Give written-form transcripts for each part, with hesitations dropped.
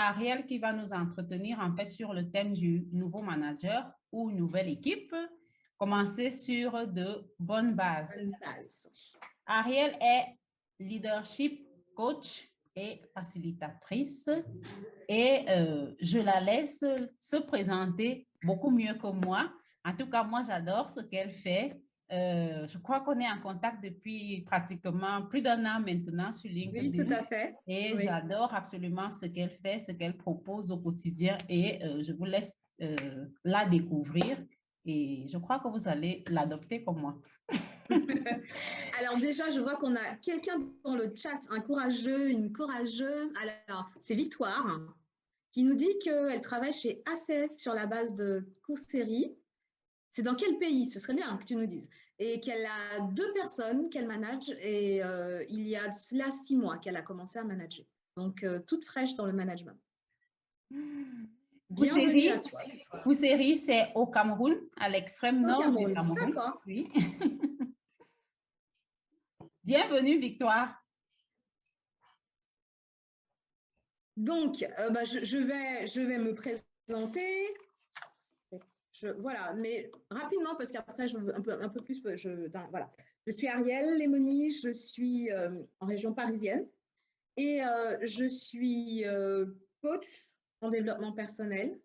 Ariel qui va nous entretenir en fait sur le thème du nouveau manager ou nouvelle équipe. Commencer sur de bonnes bases. Ariel est leadership coach et facilitatrice et je la laisse se présenter beaucoup mieux que moi. En tout cas, moi, j'adore ce qu'elle fait. Je crois qu'on est en contact depuis pratiquement plus d'un an maintenant sur LinkedIn. Oui, tout à fait. Et oui. J'adore absolument ce qu'elle fait, ce qu'elle propose au quotidien et je vous laisse la découvrir et je crois que vous allez l'adopter comme moi. Alors déjà, je vois qu'on a quelqu'un dans le chat, un courageux, une courageuse. Alors, c'est Victoire qui nous dit qu'elle travaille chez ACF sur la base de cours-série. C'est dans quel pays? Ce serait bien que tu nous dises. Et qu'elle a 2 personnes qu'elle manage et il y a cela 6 mois qu'elle a commencé à manager. Donc, toute fraîche dans le management. Bienvenue à toi. Kousséri, c'est au Cameroun, à l'extrême nord du Cameroun. D'accord. Oui. Bienvenue, Victoire. Donc, je vais me présenter. Voilà, mais rapidement, parce qu'après, je veux un peu plus. Voilà. Je suis Ariel Lémoni, je suis en région parisienne et je suis coach en développement personnel.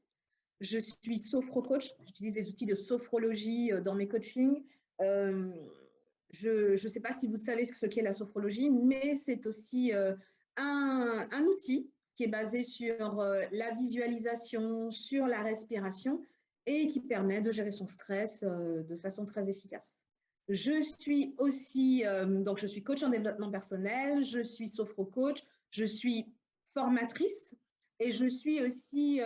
Je suis sophro-coach, j'utilise des outils de sophrologie dans mes coachings. Je ne sais pas si vous savez ce qu'est la sophrologie, mais c'est aussi un outil qui est basé sur la visualisation, sur la respiration et qui permet de gérer son stress de façon très efficace. Je suis aussi, donc je suis coach en développement personnel, je suis sophro-coach, je suis formatrice et je suis aussi,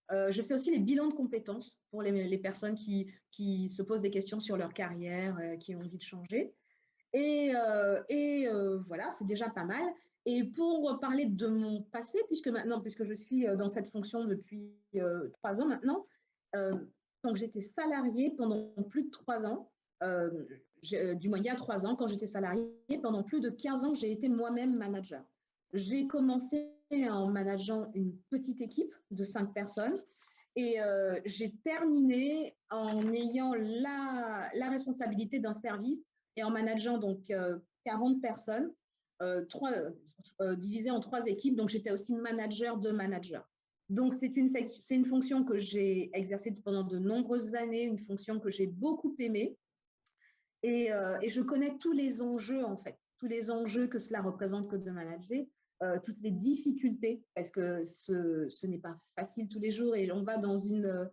je fais aussi les bilans de compétences pour les personnes qui se posent des questions sur leur carrière, qui ont envie de changer. Et voilà, c'est déjà pas mal. Et pour parler de mon passé, puisque je suis dans cette fonction depuis 3 ans maintenant, donc j'étais salariée pendant plus de 3 ans. Du moins, il y a 3 ans, quand j'étais salariée, pendant plus de 15 ans, j'ai été moi-même manager. J'ai commencé en manageant une petite équipe de 5 personnes et j'ai terminé en ayant la responsabilité d'un service et en manageant donc 40 personnes, divisées en 3 équipes. Donc, j'étais aussi manager de manager. Donc, c'est une fonction que j'ai exercée pendant de nombreuses années, une fonction que j'ai beaucoup aimée. Et je connais tous les enjeux, en fait, tous les enjeux que cela représente que de manager, toutes les difficultés, parce que ce n'est pas facile tous les jours et on va dans une…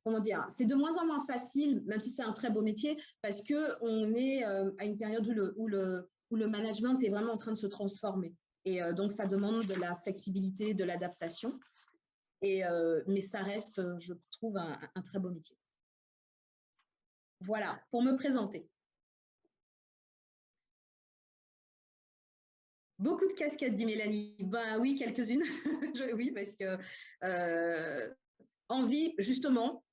comment dire, c'est de moins en moins facile, même si c'est un très beau métier, parce qu'on est à une période où le management est vraiment en train de se transformer. Et donc, ça demande de la flexibilité, de l'adaptation. Mais ça reste, je trouve, un très beau métier. Voilà, pour me présenter. Beaucoup de casquettes, dit Mélanie. Ben oui, quelques-unes. Oui, parce que envie, justement,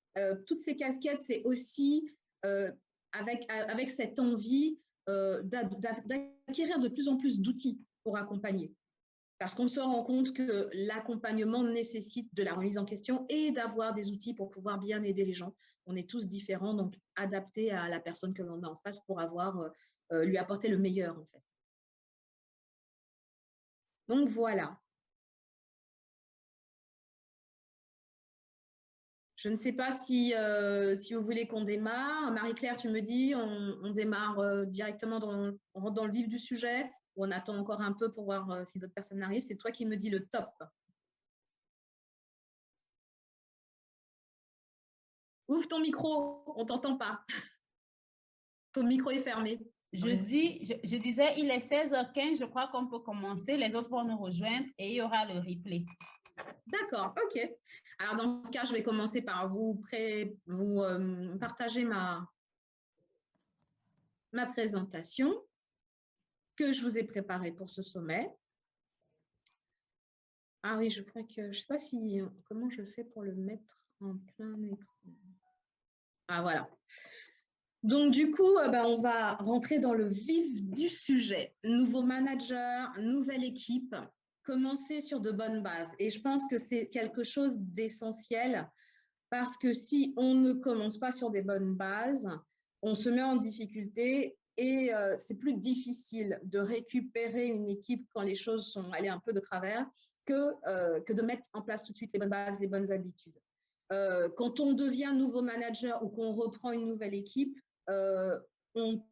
toutes ces casquettes, c'est aussi avec cette envie d'acquérir de plus en plus d'outils pour accompagner. Parce qu'on se rend compte que l'accompagnement nécessite de la remise en question et d'avoir des outils pour pouvoir bien aider les gens. On est tous différents, donc adaptés à la personne que l'on a en face pour lui apporter le meilleur, en fait. Donc, voilà. Je ne sais pas si vous voulez qu'on démarre. Marie-Claire, tu me dis, on démarre directement, on rentre dans le vif du sujet ou on attend encore un peu pour voir si d'autres personnes arrivent. C'est toi qui me dis le top. Ouvre ton micro, on ne t'entend pas. Ton micro est fermé. Je disais, il est 16h15, je crois qu'on peut commencer. Les autres vont nous rejoindre et il y aura le replay. D'accord, ok. Alors, dans ce cas, je vais commencer par vous partager ma présentation que je vous ai préparée pour ce sommet. Ah oui, je crois que, je ne sais pas comment je fais pour le mettre en plein écran. Ah, voilà. Donc, du coup, on va rentrer dans le vif du sujet. Nouveau manager, nouvelle équipe. commencer sur de bonnes bases. Et je pense que c'est quelque chose d'essentiel parce que si on ne commence pas sur des bonnes bases, on se met en difficulté et c'est plus difficile de récupérer une équipe quand les choses sont allées un peu de travers que de mettre en place tout de suite les bonnes bases, les bonnes habitudes. Quand on devient nouveau manager ou qu'on reprend une nouvelle équipe, on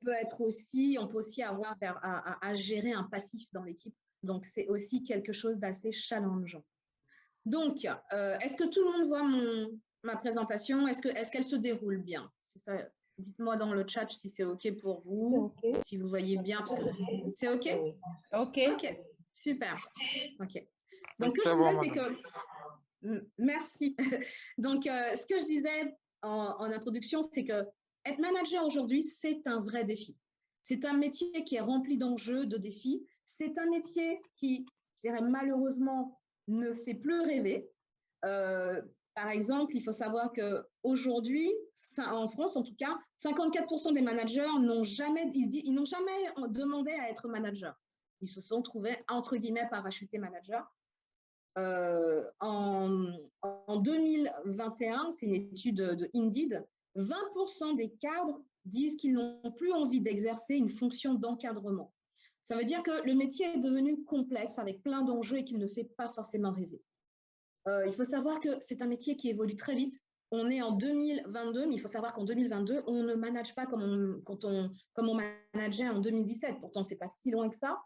peut aussi avoir à gérer un passif dans l'équipe. Donc, c'est aussi quelque chose d'assez challengeant. Donc, est-ce que tout le monde voit ma présentation? Est-ce qu'elle se déroule bien? Dites-moi dans le chat si c'est OK pour vous, okay. Si vous voyez bien. C'est OK? OK. OK, super. OK. Donc, ce que je disais, c'est que… Merci. Donc, ce que je disais en introduction, c'est que être manager aujourd'hui, c'est un vrai défi. C'est un métier qui est rempli d'enjeux, de défis. C'est un métier qui, je dirais, malheureusement, ne fait plus rêver. Par exemple, il faut savoir qu'aujourd'hui, en France en tout cas, 54% des managers n'ont jamais demandé à être manager. Ils se sont trouvés, entre guillemets, parachutés manager. En 2021, c'est une étude de Indeed, 20% des cadres disent qu'ils n'ont plus envie d'exercer une fonction d'encadrement. Ça veut dire que le métier est devenu complexe avec plein d'enjeux et qu'il ne fait pas forcément rêver. Il faut savoir que c'est un métier qui évolue très vite. On est en 2022, mais il faut savoir qu'en 2022, on ne manage pas comme on manageait en 2017. Pourtant, ce n'est pas si loin que ça.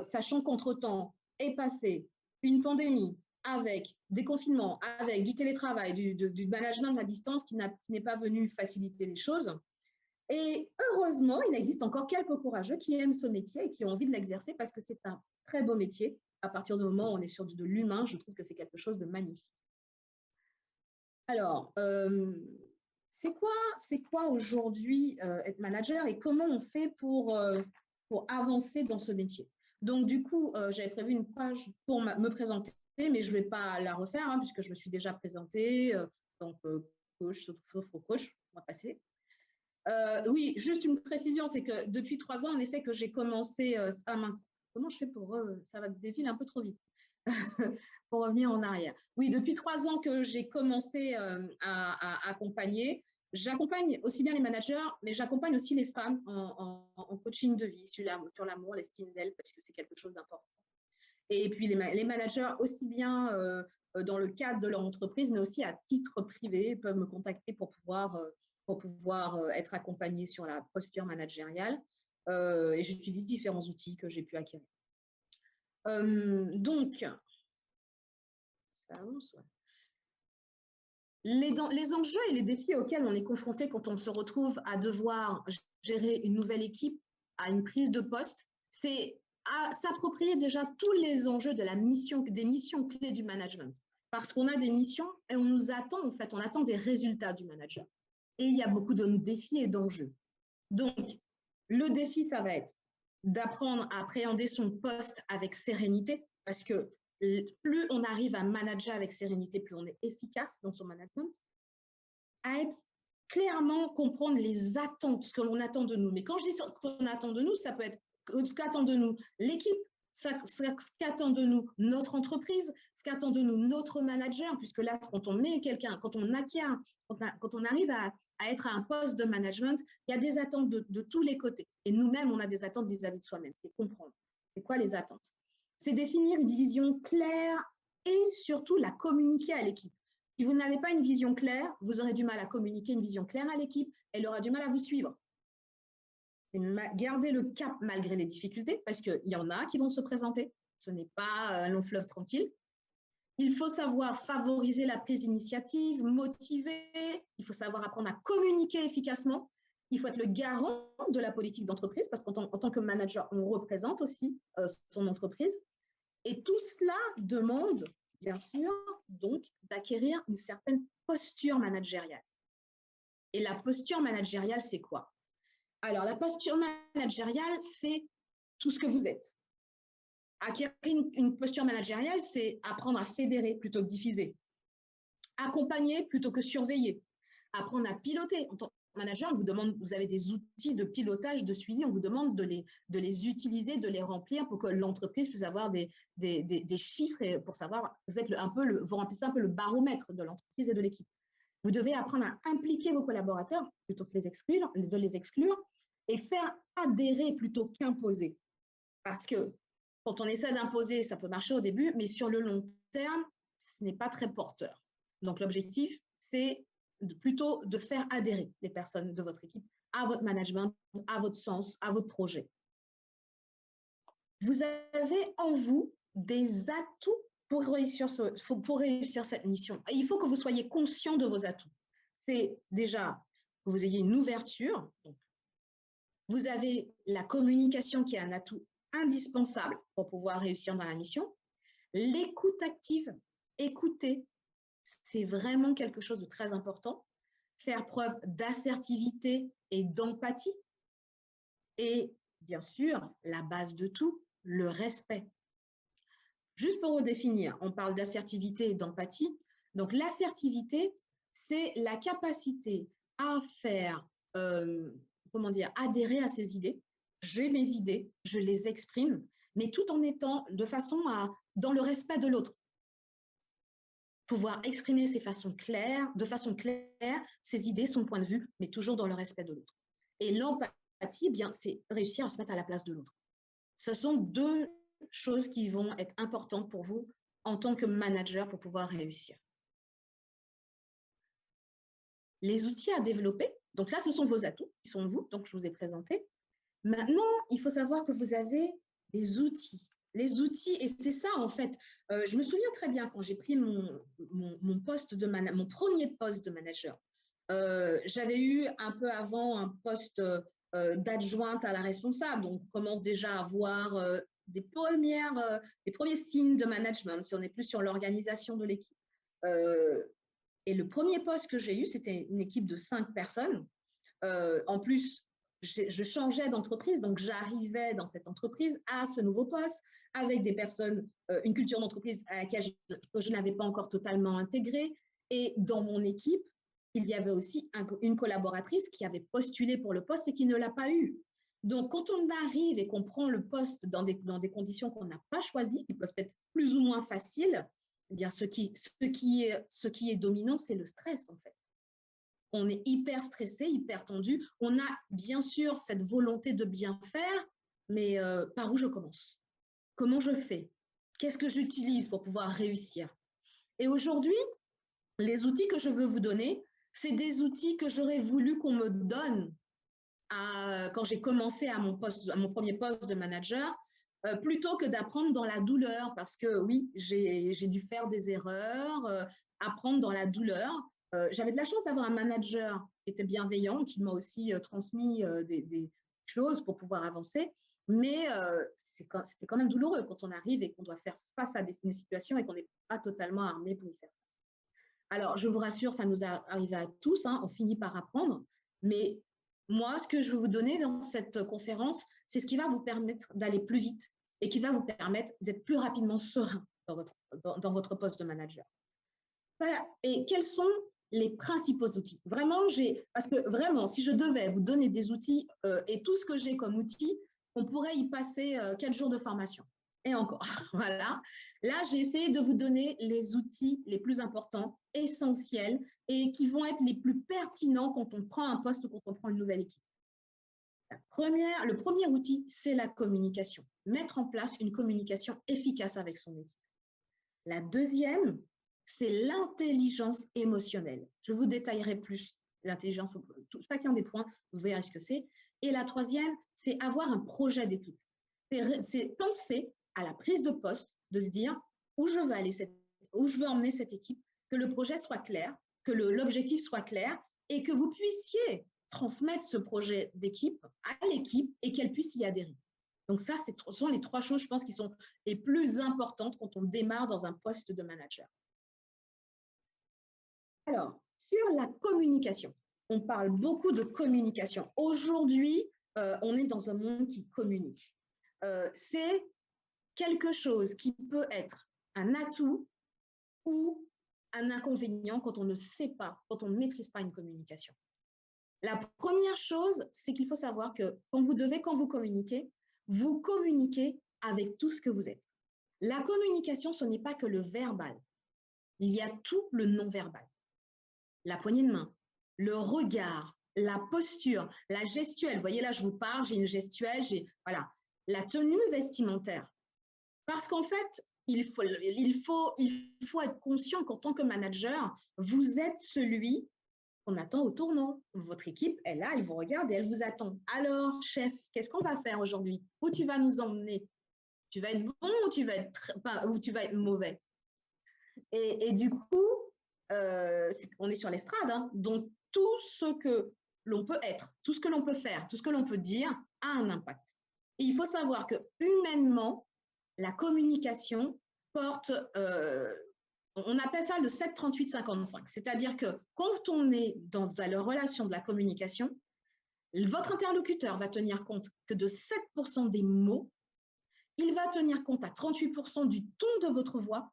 Sachant qu'entre-temps est passé une pandémie avec des confinements, avec du télétravail, du management à distance qui n'est pas venu faciliter les choses. Et heureusement, il existe encore quelques courageux qui aiment ce métier et qui ont envie de l'exercer parce que c'est un très beau métier. À partir du moment où on est sur de l'humain, je trouve que c'est quelque chose de magnifique. Alors, c'est quoi aujourd'hui être manager et comment on fait pour avancer dans ce métier? Donc, du coup, j'avais prévu une page pour me présenter, mais je ne vais pas la refaire puisque je me suis déjà présentée. Donc, coach, sauf coach, on va passer. Oui, juste une précision, c'est que depuis 3 ans, en effet, que j'ai commencé… ah mince, comment je fais pour… ça va défiler un peu trop vite. Pour revenir en arrière. Oui, depuis 3 ans que j'ai commencé à accompagner. J'accompagne aussi bien les managers, mais j'accompagne aussi les femmes en coaching de vie sur l'amour, l'estime d'elles, parce que c'est quelque chose d'important. Et puis les managers, aussi bien dans le cadre de leur entreprise, mais aussi à titre privé, peuvent me contacter pour pouvoir être accompagnés sur la posture managériale. Et j'utilise différents outils que j'ai pu acquérir. Donc, ça avance, ouais. Les enjeux et les défis auxquels on est confronté quand on se retrouve à devoir gérer une nouvelle équipe, à une prise de poste, c'est à s'approprier déjà tous les enjeux des missions clés du management. Parce qu'on a des missions et on nous attend, en fait, on attend des résultats du manager. Et il y a beaucoup de défis et d'enjeux. Donc, le défi, ça va être d'apprendre à appréhender son poste avec sérénité, parce que plus on arrive à manager avec sérénité, plus on est efficace dans son management, à être clairement comprendre les attentes, ce que l'on attend de nous. Mais quand je dis ce qu'on attend de nous, ça peut être ce qu'attend de nous l'équipe, ce qu'attend de nous notre entreprise, ce qu'attend de nous notre manager, puisque là, quand on met quelqu'un, quand on acquiert, quand on arrive à être à un poste de management, il y a des attentes de tous les côtés. Et nous-mêmes, on a des attentes vis-à-vis de soi-même. C'est comprendre. C'est quoi les attentes? C'est définir une vision claire et surtout la communiquer à l'équipe. Si vous n'avez pas une vision claire, vous aurez du mal à communiquer une vision claire à l'équipe, elle aura du mal à vous suivre. Gardez le cap malgré les difficultés, parce qu'il y en a qui vont se présenter. Ce n'est pas un long fleuve tranquille. Il faut savoir favoriser la prise d'initiative, motiver. Il faut savoir apprendre à communiquer efficacement. Il faut être le garant de la politique d'entreprise, parce qu'en tant que manager, on représente aussi son entreprise. Et tout cela demande, bien sûr, donc, d'acquérir une certaine posture managériale. Et la posture managériale, c'est quoi? Alors, la posture managériale, c'est tout ce que vous êtes. Acquérir une posture managériale, c'est apprendre à fédérer plutôt que diffuser. Accompagner plutôt que surveiller. Apprendre à piloter. manager vous demande, vous avez des outils de pilotage, de suivi, on vous demande de les utiliser, de les remplir pour que l'entreprise puisse avoir des chiffres et pour savoir, vous remplissez un peu le baromètre de l'entreprise et de l'équipe. Vous devez apprendre à impliquer vos collaborateurs plutôt que de les exclure et faire adhérer plutôt qu'imposer. Parce que quand on essaie d'imposer, ça peut marcher au début, mais sur le long terme, ce n'est pas très porteur. Donc, l'objectif, c'est plutôt de faire adhérer les personnes de votre équipe à votre management, à votre sens, à votre projet. Vous avez en vous des atouts pour réussir cette mission. Et il faut que vous soyez conscient de vos atouts. C'est déjà que vous ayez une ouverture. Donc, vous avez la communication qui est un atout indispensable pour pouvoir réussir dans la mission. L'écoute active, écouter, c'est vraiment quelque chose de très important. Faire preuve d'assertivité et d'empathie. Et bien sûr, la base de tout, le respect. Juste pour redéfinir, on parle d'assertivité et d'empathie. Donc, l'assertivité, c'est la capacité à faire, adhérer à ses idées. J'ai mes idées, je les exprime, mais tout en étant dans le respect de l'autre. Pouvoir exprimer de façon claire, ses idées, son point de vue, mais toujours dans le respect de l'autre. Et l'empathie, eh bien, c'est réussir à se mettre à la place de l'autre. Ce sont deux choses qui vont être importantes pour vous en tant que manager pour pouvoir réussir. Les outils à développer, donc là, ce sont vos atouts qui sont vous, donc je vous ai présenté. Maintenant, il faut savoir que vous avez des outils. Les outils, et c'est ça en fait, je me souviens très bien quand j'ai pris mon premier poste de manager. J'avais eu un peu avant un poste d'adjointe à la responsable, donc on commence déjà à voir des premiers signes de management, si on est plus sur l'organisation de l'équipe. Et le premier poste que j'ai eu, c'était une équipe de 5 personnes. En plus, je changeais d'entreprise, donc j'arrivais dans cette entreprise à ce nouveau poste avec des personnes, une culture d'entreprise à laquelle je n'avais pas encore totalement intégrée. Et dans mon équipe, il y avait aussi une collaboratrice qui avait postulé pour le poste et qui ne l'a pas eu. Donc, quand on arrive et qu'on prend le poste dans des conditions qu'on n'a pas choisies, qui peuvent être plus ou moins faciles, eh bien, ce qui est dominant, c'est le stress, en fait. On est hyper stressé, hyper tendu. On a bien sûr cette volonté de bien faire, mais par où je commence? Comment je fais? Qu'est-ce que j'utilise pour pouvoir réussir? Et aujourd'hui, les outils que je veux vous donner, c'est des outils que j'aurais voulu qu'on me donne quand j'ai commencé à mon premier poste de manager, plutôt que d'apprendre dans la douleur, parce que oui, j'ai dû faire des erreurs, apprendre dans la douleur. J'avais de la chance d'avoir un manager qui était bienveillant, qui m'a aussi transmis des choses pour pouvoir avancer, mais c'était quand même douloureux quand on arrive et qu'on doit faire face à des situations et qu'on n'est pas totalement armé pour y faire face. Alors, je vous rassure, ça nous arrive à tous, hein, on finit par apprendre, mais moi, ce que je vais vous donner dans cette conférence, c'est ce qui va vous permettre d'aller plus vite et qui va vous permettre d'être plus rapidement serein dans votre poste de manager. Et quels sont les principaux outils? Vraiment, parce que vraiment, si je devais vous donner des outils et tout ce que j'ai comme outils, on pourrait y passer 4 jours de formation. Et encore, voilà. Là, j'ai essayé de vous donner les outils les plus importants, essentiels et qui vont être les plus pertinents quand on prend un poste ou quand on prend une nouvelle équipe. Le premier outil, c'est la communication. Mettre en place une communication efficace avec son équipe. La deuxième, c'est l'intelligence émotionnelle. Je vous détaillerai plus l'intelligence, chacun des points, vous verrez ce que c'est. Et la troisième, c'est avoir un projet d'équipe. C'est penser à la prise de poste, de se dire où je veux emmener cette équipe, que le projet soit clair, que l'objectif soit clair et que vous puissiez transmettre ce projet d'équipe à l'équipe et qu'elle puisse y adhérer. Donc ça, ce sont les 3 choses, je pense, qui sont les plus importantes quand on démarre dans un poste de manager. Alors, sur la communication, on parle beaucoup de communication. Aujourd'hui, on est dans un monde qui communique. C'est quelque chose qui peut être un atout ou un inconvénient quand on ne sait pas, quand on ne maîtrise pas une communication. La première chose, c'est qu'il faut savoir que quand vous communiquez avec tout ce que vous êtes. La communication, ce n'est pas que le verbal. Il y a tout le non-verbal. La poignée de main, le regard, la posture, la gestuelle. Vous voyez, là, je vous parle, j'ai une gestuelle, voilà, la tenue vestimentaire. Parce qu'en fait, il faut être conscient qu'en tant que manager, vous êtes celui qu'on attend au tournant. Votre équipe est là, elle vous regarde et elle vous attend. Alors, chef, qu'est-ce qu'on va faire aujourd'hui? Où tu vas nous emmener? Tu vas être bon ou tu vas être mauvais? Et du coup, on est sur l'estrade, hein, donc tout ce que l'on peut être, tout ce que l'on peut faire, tout ce que l'on peut dire a un impact. Et il faut savoir que humainement, la communication porte, on appelle ça le 7-38-55, c'est-à-dire que quand on est dans la relation de la communication, votre interlocuteur va tenir compte que de 7% des mots, il va tenir compte à 38% du ton de votre voix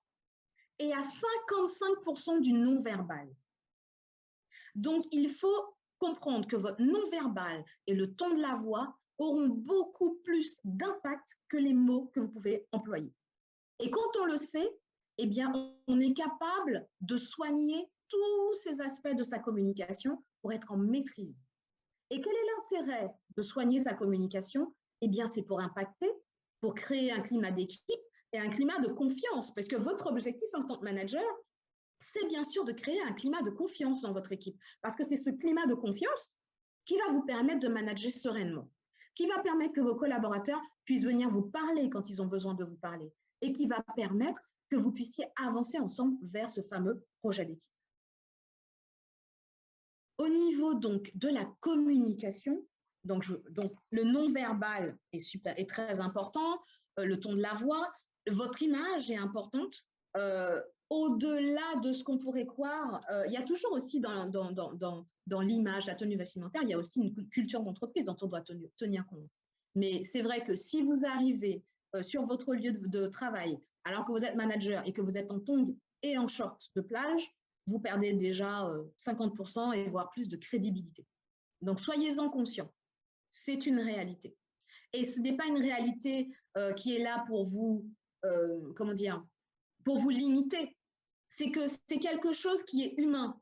et à 55% du non-verbal. Donc, il faut comprendre que votre non-verbal et le ton de la voix auront beaucoup plus d'impact que les mots que vous pouvez employer. Et quand on le sait, eh bien, on est capable de soigner tous ces aspects de sa communication pour être en maîtrise. Et quel est l'intérêt de soigner sa communication? Eh bien, c'est pour impacter, pour créer un climat d'équipe et un climat de confiance. Parce que votre objectif en tant que manager, c'est bien sûr de créer un climat de confiance dans votre équipe. Parce que c'est ce climat de confiance qui va vous permettre de manager sereinement, qui va permettre que vos collaborateurs puissent venir vous parler quand ils ont besoin de vous parler et qui va permettre que vous puissiez avancer ensemble vers ce fameux projet d'équipe. Au niveau donc de la communication, donc le non-verbal est très important, le ton de la voix, votre image est importante. Au-delà de ce qu'on pourrait croire, il y a toujours aussi dans l'image, la tenue vestimentaire, il y a aussi une culture d'entreprise dont on doit tenir compte. Mais c'est vrai que si vous arrivez sur votre lieu de travail, alors que vous êtes manager et que vous êtes en tongs et en short de plage, vous perdez déjà 50% et voire plus de crédibilité. Donc, soyez-en conscients. C'est une réalité. Et ce n'est pas une réalité qui est là pour vous, pour vous limiter. C'est que c'est quelque chose qui est humain.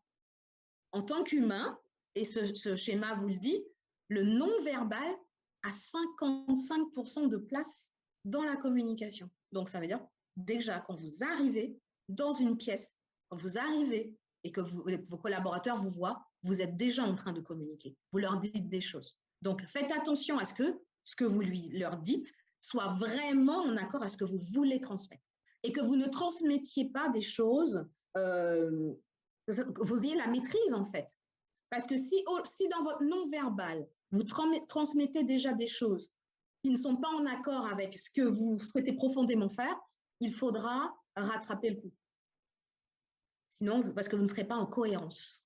En tant qu'humain, et ce schéma vous le dit, le non-verbal a 55% de place dans la communication. Donc, ça veut dire, déjà, quand vous arrivez dans une pièce, quand vous arrivez et que vos collaborateurs vous voient, vous êtes déjà en train de communiquer. Vous leur dites des choses. Donc, faites attention à ce que vous leur dites soit vraiment en accord à ce que vous voulez transmettre. Et que vous ne transmettiez pas des choses, vous ayez la maîtrise en fait. Parce que si dans votre non-verbal, vous transmettez déjà des choses qui ne sont pas en accord avec ce que vous souhaitez profondément faire, il faudra rattraper le coup. Sinon, parce que vous ne serez pas en cohérence.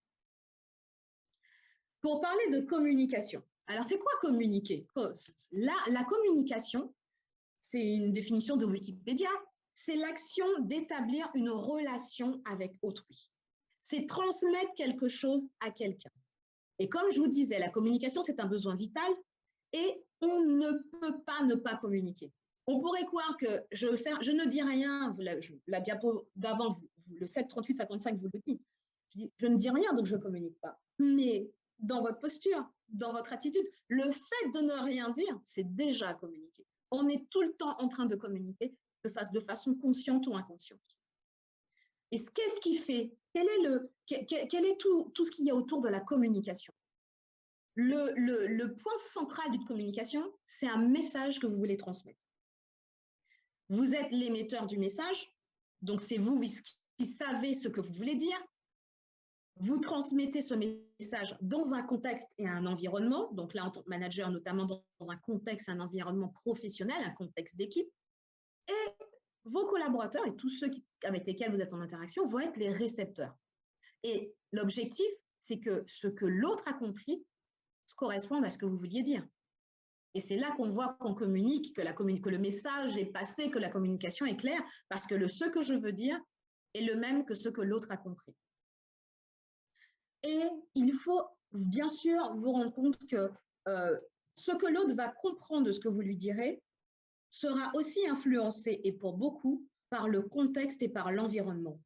Pour parler de communication, alors c'est quoi communiquer? La communication, c'est une définition de Wikipédia, c'est l'action d'établir une relation avec autrui. C'est transmettre quelque chose à quelqu'un. Et comme je vous disais, la communication, c'est un besoin vital et on ne peut pas ne pas communiquer. On pourrait croire que je ne dis rien, la diapo d'avant, le 7-38-55 vous le dit, je ne dis rien donc je ne communique pas. Mais dans votre posture, dans votre attitude, le fait de ne rien dire, c'est déjà communiquer. On est tout le temps en train de communiquer, que ça de façon consciente ou inconsciente. Et qu'est-ce qui fait? Quel est tout ce qu'il y a autour de la communication? Le point central d'une communication, c'est un message que vous voulez transmettre. Vous êtes l'émetteur du message, donc c'est vous qui savez ce que vous voulez dire. Vous transmettez ce message dans un contexte et un environnement, donc là en tant que manager, notamment dans un contexte, un environnement professionnel, un contexte d'équipe. Et vos collaborateurs et tous ceux avec lesquels vous êtes en interaction vont être les récepteurs. Et l'objectif, c'est que ce que l'autre a compris corresponde à ce que vous vouliez dire. Et c'est là qu'on voit qu'on communique, que le message est passé, que la communication est claire, parce que ce que je veux dire est le même que ce que l'autre a compris. Et il faut bien sûr vous rendre compte que ce que l'autre va comprendre de ce que vous lui direz sera aussi influencé, et pour beaucoup, par le contexte et par l'environnement.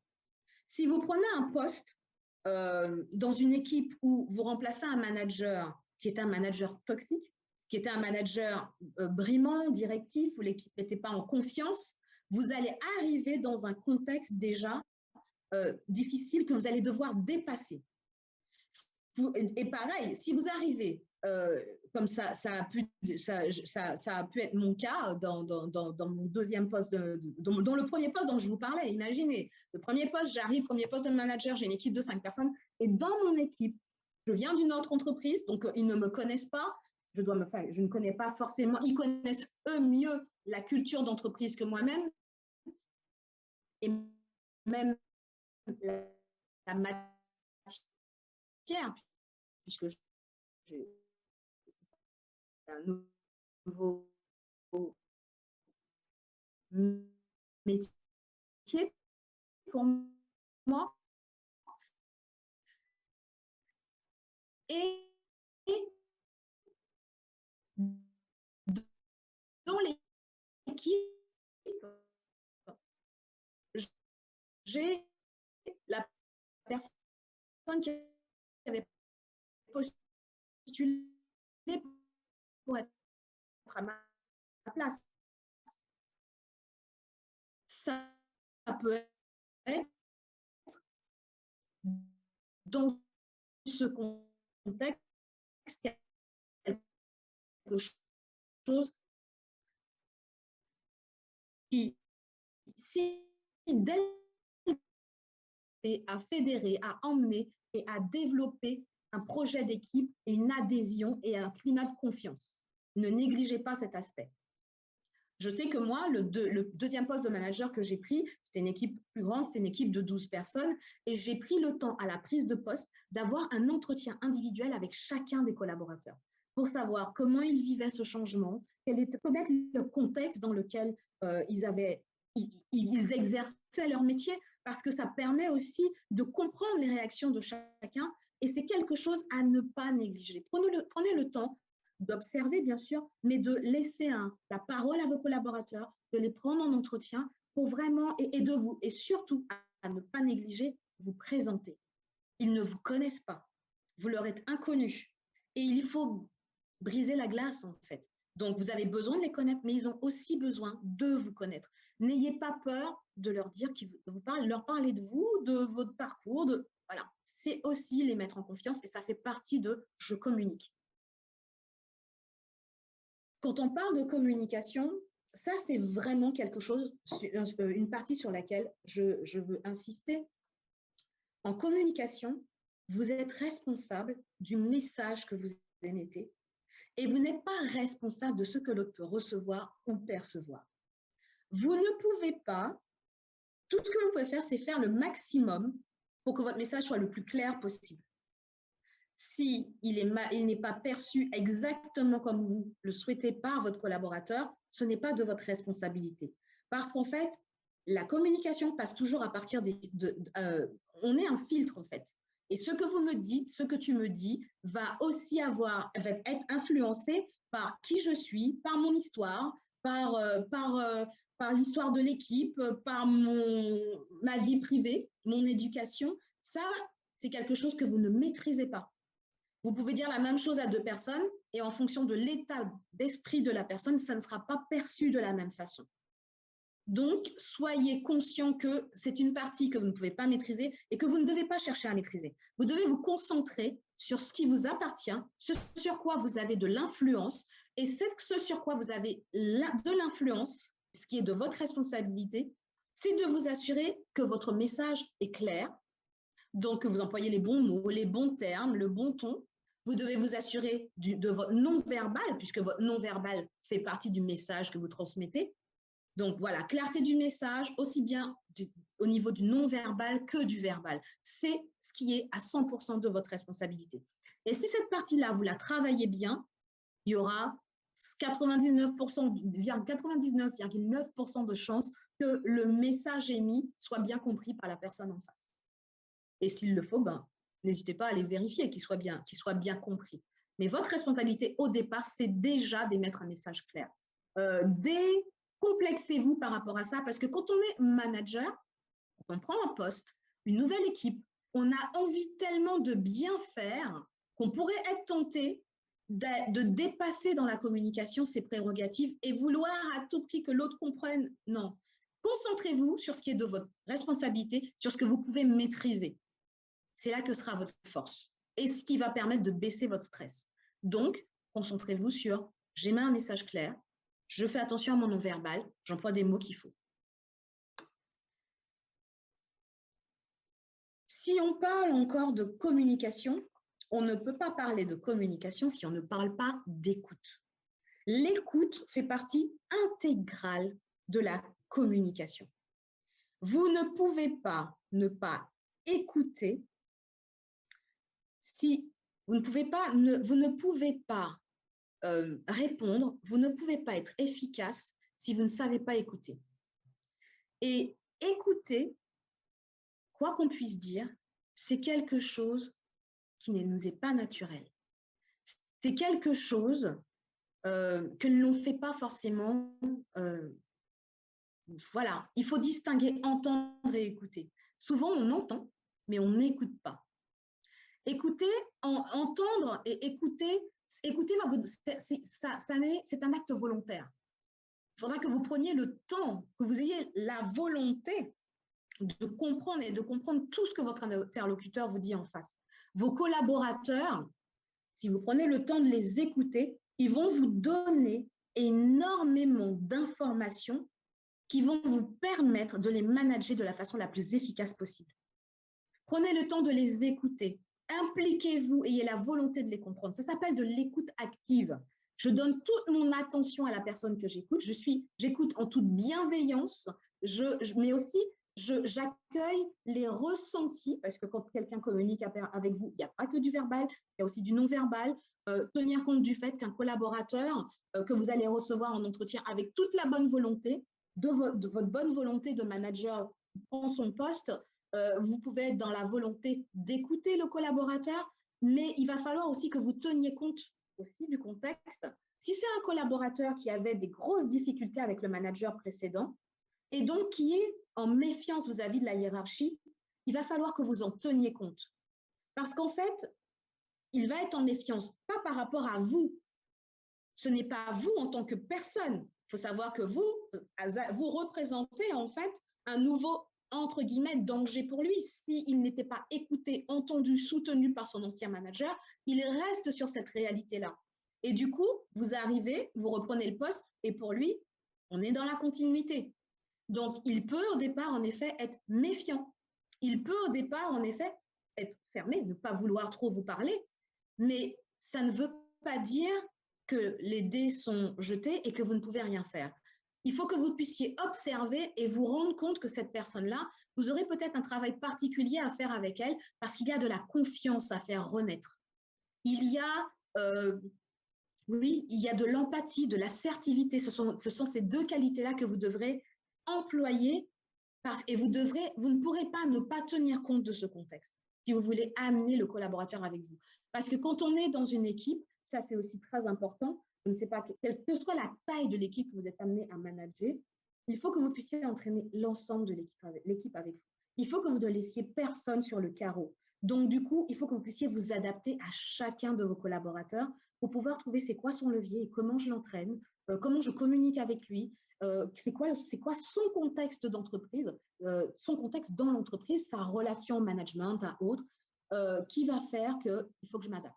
Si vous prenez un poste dans une équipe où vous remplacez un manager qui est un manager toxique, qui était un manager brimant, directif, où l'équipe n'était pas en confiance, vous allez arriver dans un contexte déjà difficile que vous allez devoir dépasser. Et pareil, si vous arrivez, comme ça a pu être mon cas dans mon deuxième poste, dans le premier poste dont je vous parlais. Imaginez, le premier poste, j'arrive, premier poste de manager, j'ai une équipe de 5 personnes, et dans mon équipe, je viens d'une autre entreprise, donc ils ne me connaissent pas, je ne connais pas forcément, ils connaissent eux mieux la culture d'entreprise que moi-même, et même la matière, puisque j'ai un nouveau métier pour moi. Et dans l'équipe, j'ai la personne qui avait postulé pour être à ma place. Ça peut être dans ce contexte quelque chose qui, si dès à fédérer, à emmener et à développer un projet d'équipe et une adhésion et un climat de confiance. Ne négligez pas cet aspect. Je sais que moi, le deuxième poste de manager que j'ai pris, c'était une équipe plus grande, c'était une équipe de 12 personnes, et j'ai pris le temps à la prise de poste d'avoir un entretien individuel avec chacun des collaborateurs pour savoir comment ils vivaient ce changement, connaître le contexte dans lequel ils exerçaient leur métier, parce que ça permet aussi de comprendre les réactions de chacun, et c'est quelque chose à ne pas négliger. Prenez le temps d'observer, bien sûr, mais de laisser la parole à vos collaborateurs, de les prendre en entretien pour vraiment, et surtout à ne pas négliger, vous présenter. Ils ne vous connaissent pas, vous leur êtes inconnus, et il faut briser la glace, en fait. Donc, vous avez besoin de les connaître, mais ils ont aussi besoin de vous connaître. N'ayez pas peur de leur dire leur parler de vous, de votre parcours, voilà. C'est aussi les mettre en confiance, et ça fait partie de « je communique ». Quand on parle de communication, ça, c'est vraiment quelque chose, une partie sur laquelle je veux insister. En communication, vous êtes responsable du message que vous émettez, et vous n'êtes pas responsable de ce que l'autre peut recevoir ou percevoir. Vous ne pouvez pas, tout ce que vous pouvez faire, c'est faire le maximum pour que votre message soit le plus clair possible. Si il n'est pas perçu exactement comme vous le souhaitez par votre collaborateur, ce n'est pas de votre responsabilité. Parce qu'en fait, la communication passe toujours à partir on est un filtre, en fait. Et ce que vous me dites, ce que tu me dis, va être influencé par qui je suis, par mon histoire, par l'histoire de l'équipe, par ma vie privée, mon éducation. Ça, c'est quelque chose que vous ne maîtrisez pas. Vous pouvez dire la même chose à 2 personnes, et en fonction de l'état d'esprit de la personne, ça ne sera pas perçu de la même façon. Donc, soyez conscient que c'est une partie que vous ne pouvez pas maîtriser et que vous ne devez pas chercher à maîtriser. Vous devez vous concentrer sur ce qui vous appartient, ce sur quoi vous avez de l'influence, et ce sur quoi vous avez de l'influence, ce qui est de votre responsabilité, c'est de vous assurer que votre message est clair, donc que vous employez les bons mots, les bons termes, le bon ton. Vous devez vous assurer de votre non-verbal, puisque votre non-verbal fait partie du message que vous transmettez. Donc voilà, clarté du message, aussi bien au niveau du non-verbal que du verbal. C'est ce qui est à 100% de votre responsabilité. Et si cette partie-là, vous la travaillez bien, il y aura 99,9% de chances que le message émis soit bien compris par la personne en face. Et s'il le faut, n'hésitez pas à les vérifier, qu'ils soient bien compris. Mais votre responsabilité au départ, c'est déjà d'émettre un message clair. Décomplexez-vous par rapport à ça, parce que quand on est manager, quand on prend un poste, une nouvelle équipe, on a envie tellement de bien faire qu'on pourrait être tenté de dépasser dans la communication ses prérogatives et vouloir à tout prix que l'autre comprenne. Non. Concentrez-vous sur ce qui est de votre responsabilité, sur ce que vous pouvez maîtriser. C'est là que sera votre force et ce qui va permettre de baisser votre stress. Donc, concentrez-vous sur « j'émets un message clair, je fais attention à mon non-verbal, j'emploie des mots qu'il faut ». Si on parle encore de communication, on ne peut pas parler de communication si on ne parle pas d'écoute. L'écoute fait partie intégrale de la communication. Vous ne pouvez pas ne pas écouter si vous ne pouvez pas, répondre, vous ne pouvez pas être efficace si vous ne savez pas écouter. Et écouter, quoi qu'on puisse dire, c'est quelque chose qui ne nous est pas naturel. C'est quelque chose que l'on ne fait pas forcément. Voilà, il faut distinguer entendre et écouter. Souvent, on entend, mais on n'écoute pas. Écouter, entendre et écouter, c'est un acte volontaire. Il faudra que vous preniez le temps, que vous ayez la volonté de comprendre et de comprendre tout ce que votre interlocuteur vous dit en face. Vos collaborateurs, si vous prenez le temps de les écouter, ils vont vous donner énormément d'informations qui vont vous permettre de les manager de la façon la plus efficace possible. Prenez le temps de les écouter. Impliquez-vous, ayez la volonté de les comprendre. Ça s'appelle de l'écoute active. Je donne toute mon attention à la personne que j'écoute. J'écoute en toute bienveillance, mais aussi j'accueille les ressentis, parce que quand quelqu'un communique avec vous, il n'y a pas que du verbal, il y a aussi du non-verbal. Tenir compte du fait qu'un collaborateur que vous allez recevoir en entretien avec toute la bonne volonté, de votre bonne volonté de manager qui prend son poste, vous pouvez être dans la volonté d'écouter le collaborateur, mais il va falloir aussi que vous teniez compte aussi du contexte. Si c'est un collaborateur qui avait des grosses difficultés avec le manager précédent et donc qui est en méfiance vis-à-vis de la hiérarchie, il va falloir que vous en teniez compte. Parce qu'en fait, il va être en méfiance, pas par rapport à vous. Ce n'est pas vous en tant que personne. Il faut savoir que vous représentez en fait un nouveau, entre guillemets, danger pour lui. S'il n'était pas écouté, entendu, soutenu par son ancien manager, il reste sur cette réalité-là. Et du coup, vous arrivez, vous reprenez le poste, et pour lui, on est dans la continuité. Donc, il peut au départ, en effet, être méfiant. Il peut au départ, en effet, être fermé, ne pas vouloir trop vous parler, mais ça ne veut pas dire que les dés sont jetés et que vous ne pouvez rien faire. Il faut que vous puissiez observer et vous rendre compte que cette personne-là, vous aurez peut-être un travail particulier à faire avec elle parce qu'il y a de la confiance à faire renaître. Il y a, oui, il y a de l'empathie, de l'assertivité. Ce sont ces deux qualités-là que vous devrez employer et vous ne pourrez pas ne pas tenir compte de ce contexte si vous voulez amener le collaborateur avec vous. Parce que quand on est dans une équipe, ça c'est aussi très important, je ne sais pas quelle que soit la taille de l'équipe que vous êtes amené à manager, il faut que vous puissiez entraîner l'ensemble de l'équipe avec vous. Il faut que vous ne laissiez personne sur le carreau. Donc du coup, il faut que vous puissiez vous adapter à chacun de vos collaborateurs pour pouvoir trouver c'est quoi son levier et comment je l'entraîne, comment je communique avec lui, c'est quoi son contexte d'entreprise, son contexte dans l'entreprise, sa relation au management, à autres, qui va faire qu'il faut que je m'adapte.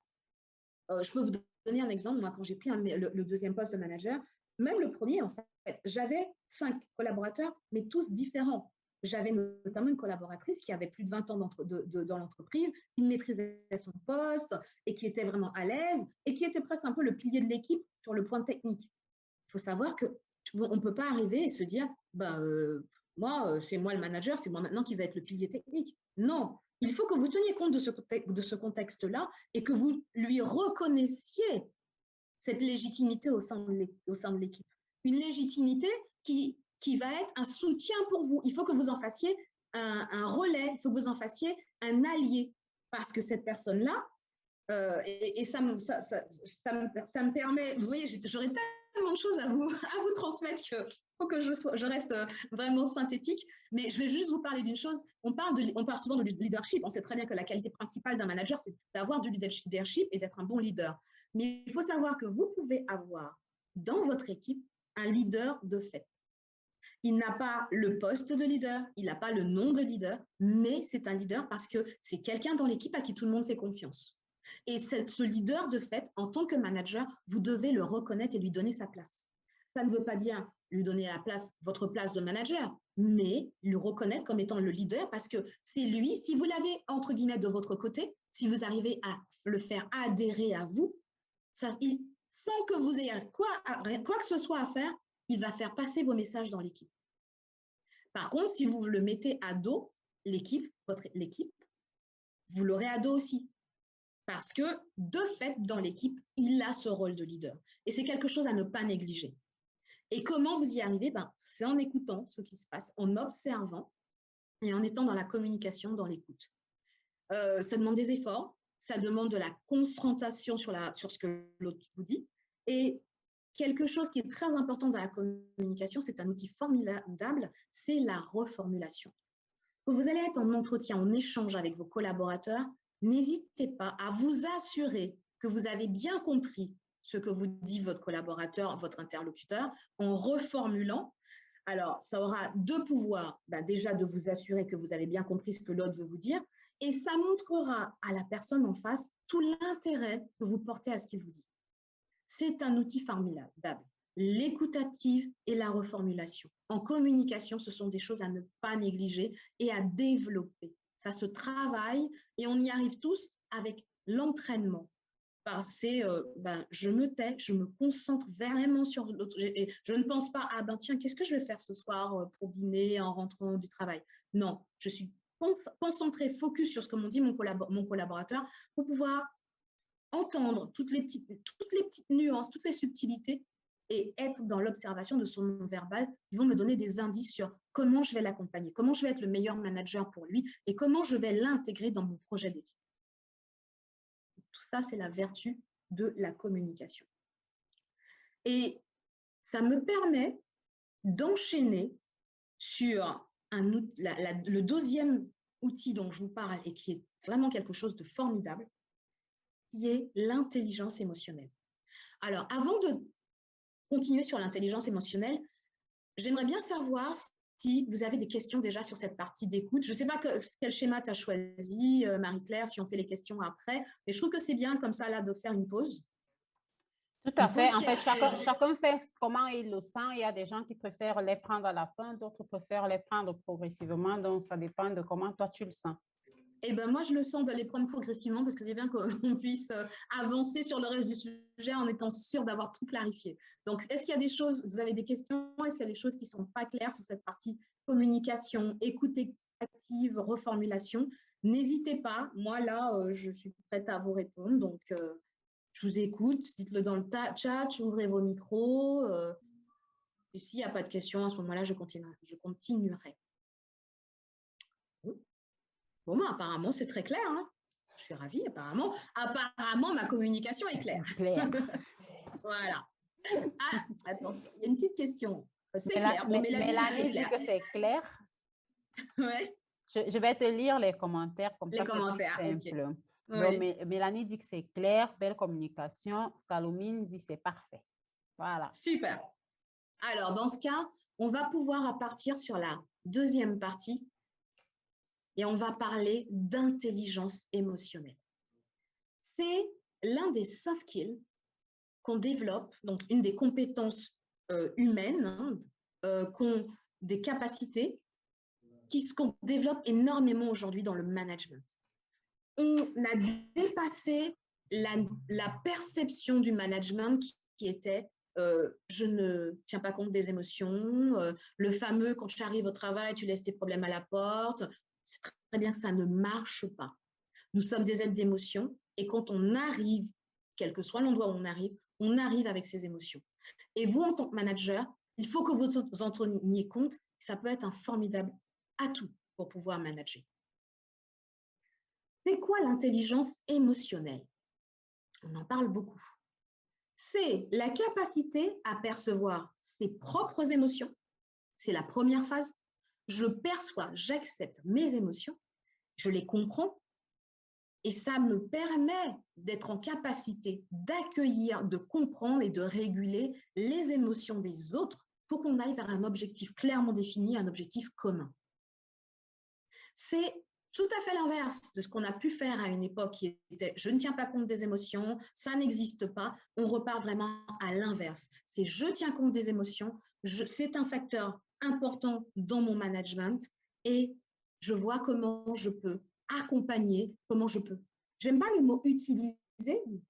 Je peux vous donner un exemple. Moi, quand j'ai pris le deuxième poste de manager, même le premier, en fait, j'avais 5 collaborateurs, mais tous différents. J'avais notamment une collaboratrice qui avait plus de 20 ans dans l'entreprise, qui maîtrisait son poste et qui était vraiment à l'aise et qui était presque un peu le pilier de l'équipe sur le point technique. Il faut savoir qu'on ne peut pas arriver et se dire moi, c'est moi le manager, c'est moi maintenant qui va être le pilier technique. Non, il faut que vous teniez compte de ce contexte-là et que vous lui reconnaissiez cette légitimité au sein de l'équipe. Une légitimité qui va être un soutien pour vous. Il faut que vous en fassiez un relais, il faut que vous en fassiez un allié. parce que cette personne-là, et ça me permet, vous voyez, j'aurais tellement de choses à vous transmettre qu'il faut que je reste vraiment synthétique, mais je vais juste vous parler d'une chose. On parle souvent de leadership. On sait très bien que la qualité principale d'un manager, c'est d'avoir du leadership et d'être un bon leader. Mais il faut savoir que vous pouvez avoir dans votre équipe un leader de fait. Il n'a pas le poste de leader, il n'a pas le nom de leader, mais c'est un leader parce que c'est quelqu'un dans l'équipe à qui tout le monde fait confiance. Et ce leader, de fait, en tant que manager, vous devez le reconnaître et lui donner sa place. Ça ne veut pas dire lui donner votre place de manager, mais le reconnaître comme étant le leader parce que c'est lui, si vous l'avez, entre guillemets, de votre côté, si vous arrivez à le faire adhérer à vous, sans que vous ayez quoi que ce soit à faire, il va faire passer vos messages dans l'équipe. Par contre, si vous le mettez à dos, l'équipe, vous l'aurez à dos aussi. Parce que, de fait, dans l'équipe, il a ce rôle de leader. Et c'est quelque chose à ne pas négliger. Et comment vous y arrivez? C'est en écoutant ce qui se passe, en observant et en étant dans la communication, dans l'écoute. Ça demande des efforts, ça demande de la concentration sur ce que l'autre vous dit. Et quelque chose qui est très important dans la communication, c'est un outil formidable, c'est la reformulation. Quand vous allez être en entretien, en échange avec vos collaborateurs, n'hésitez pas à vous assurer que vous avez bien compris ce que vous dit votre collaborateur, votre interlocuteur, en reformulant. Alors, ça aura deux pouvoirs. Déjà, de vous assurer que vous avez bien compris ce que l'autre veut vous dire, et ça montrera à la personne en face tout l'intérêt que vous portez à ce qu'il vous dit. C'est un outil formidable. L'écoute active et la reformulation. En communication, ce sont des choses à ne pas négliger et à développer. Ça se travaille et on y arrive tous avec l'entraînement. C'est, je me tais, je me concentre vraiment sur l'autre. Et je ne pense pas, tiens, qu'est-ce que je vais faire ce soir pour dîner en rentrant du travail? Non, je suis concentrée, focus sur ce que m'ont dit mon collaborateur pour pouvoir entendre toutes les petites nuances, toutes les subtilités et être dans l'observation de son non-verbal. Ils vont me donner des indices sur comment je vais l'accompagner, comment je vais être le meilleur manager pour lui et comment je vais l'intégrer dans mon projet d'équipe. Tout ça, c'est la vertu de la communication. Et ça me permet d'enchaîner sur le deuxième outil dont je vous parle et qui est vraiment quelque chose de formidable, qui est l'intelligence émotionnelle. Alors, avant de continuer sur l'intelligence émotionnelle, j'aimerais bien savoir si vous avez des questions déjà sur cette partie d'écoute. Je ne sais pas quel schéma tu as choisi, Marie-Claire, si on fait les questions après, mais je trouve que c'est bien comme ça là de faire une pause. Tout à fait. En fait, chacun fait comment il le sent. Il y a des gens qui préfèrent les prendre à la fin, d'autres préfèrent les prendre progressivement. Donc, ça dépend de comment toi, tu le sens. Eh bien, moi, je le sens de les prendre progressivement parce que c'est bien qu'on puisse avancer sur le reste du sujet en étant sûr d'avoir tout clarifié. Donc, est-ce qu'il y a des choses, vous avez des questions? Est-ce qu'il y a des choses qui ne sont pas claires sur cette partie communication, écoute active, reformulation? N'hésitez pas. Moi, là, je suis prête à vous répondre. Donc, je vous écoute. Dites-le dans le chat, ouvrez vos micros. Et s'il n'y a pas de questions, à ce moment-là, je continuerai. Bon, apparemment, c'est très clair. Hein. Je suis ravie, apparemment. Apparemment, ma communication est claire. Voilà. Ah, attention, il y a une petite question. C'est clair. Bon, Mélanie dit que c'est clair. Ouais. Je vais te lire les commentaires comme ça. Les commentaires, c'est plus simple. Okay. Donc, oui. Mélanie dit que c'est clair, belle communication. Salomine dit c'est parfait. Voilà. Super. Alors, dans ce cas, on va pouvoir partir sur la deuxième partie. Et on va parler d'intelligence émotionnelle. C'est l'un des soft skills qu'on développe, donc une des compétences humaines, des capacités qu'on développe énormément aujourd'hui dans le management. On a dépassé la perception du management qui était je ne tiens pas compte des émotions, le fameux quand tu arrives au travail, tu laisses tes problèmes à la porte. C'est très bien que ça ne marche pas. Nous sommes des êtres d'émotions et quand on arrive, quel que soit l'endroit où on arrive avec ces émotions. Et vous, en tant que manager, il faut que vous en teniez compte. Ça peut être un formidable atout pour pouvoir manager. C'est quoi l'intelligence émotionnelle? On en parle beaucoup. C'est la capacité à percevoir ses propres émotions. C'est la première phase. Je perçois, j'accepte mes émotions, je les comprends et ça me permet d'être en capacité d'accueillir, de comprendre et de réguler les émotions des autres pour qu'on aille vers un objectif clairement défini, un objectif commun. C'est tout à fait l'inverse de ce qu'on a pu faire à une époque qui était « je ne tiens pas compte des émotions, ça n'existe pas ». On repart vraiment à l'inverse. C'est « je tiens compte des émotions, c'est un facteur important dans mon management et je vois comment je peux accompagner, comment je peux. » J'aime pas le mot « utiliser »,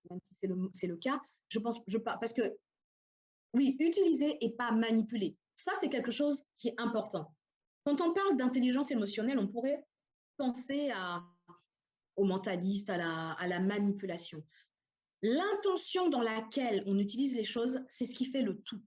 même si c'est le cas, parce que oui, utiliser et pas manipuler. Ça, c'est quelque chose qui est important. Quand on parle d'intelligence émotionnelle, on pourrait penser au mentaliste, à la manipulation. L'intention dans laquelle on utilise les choses, c'est ce qui fait le tout.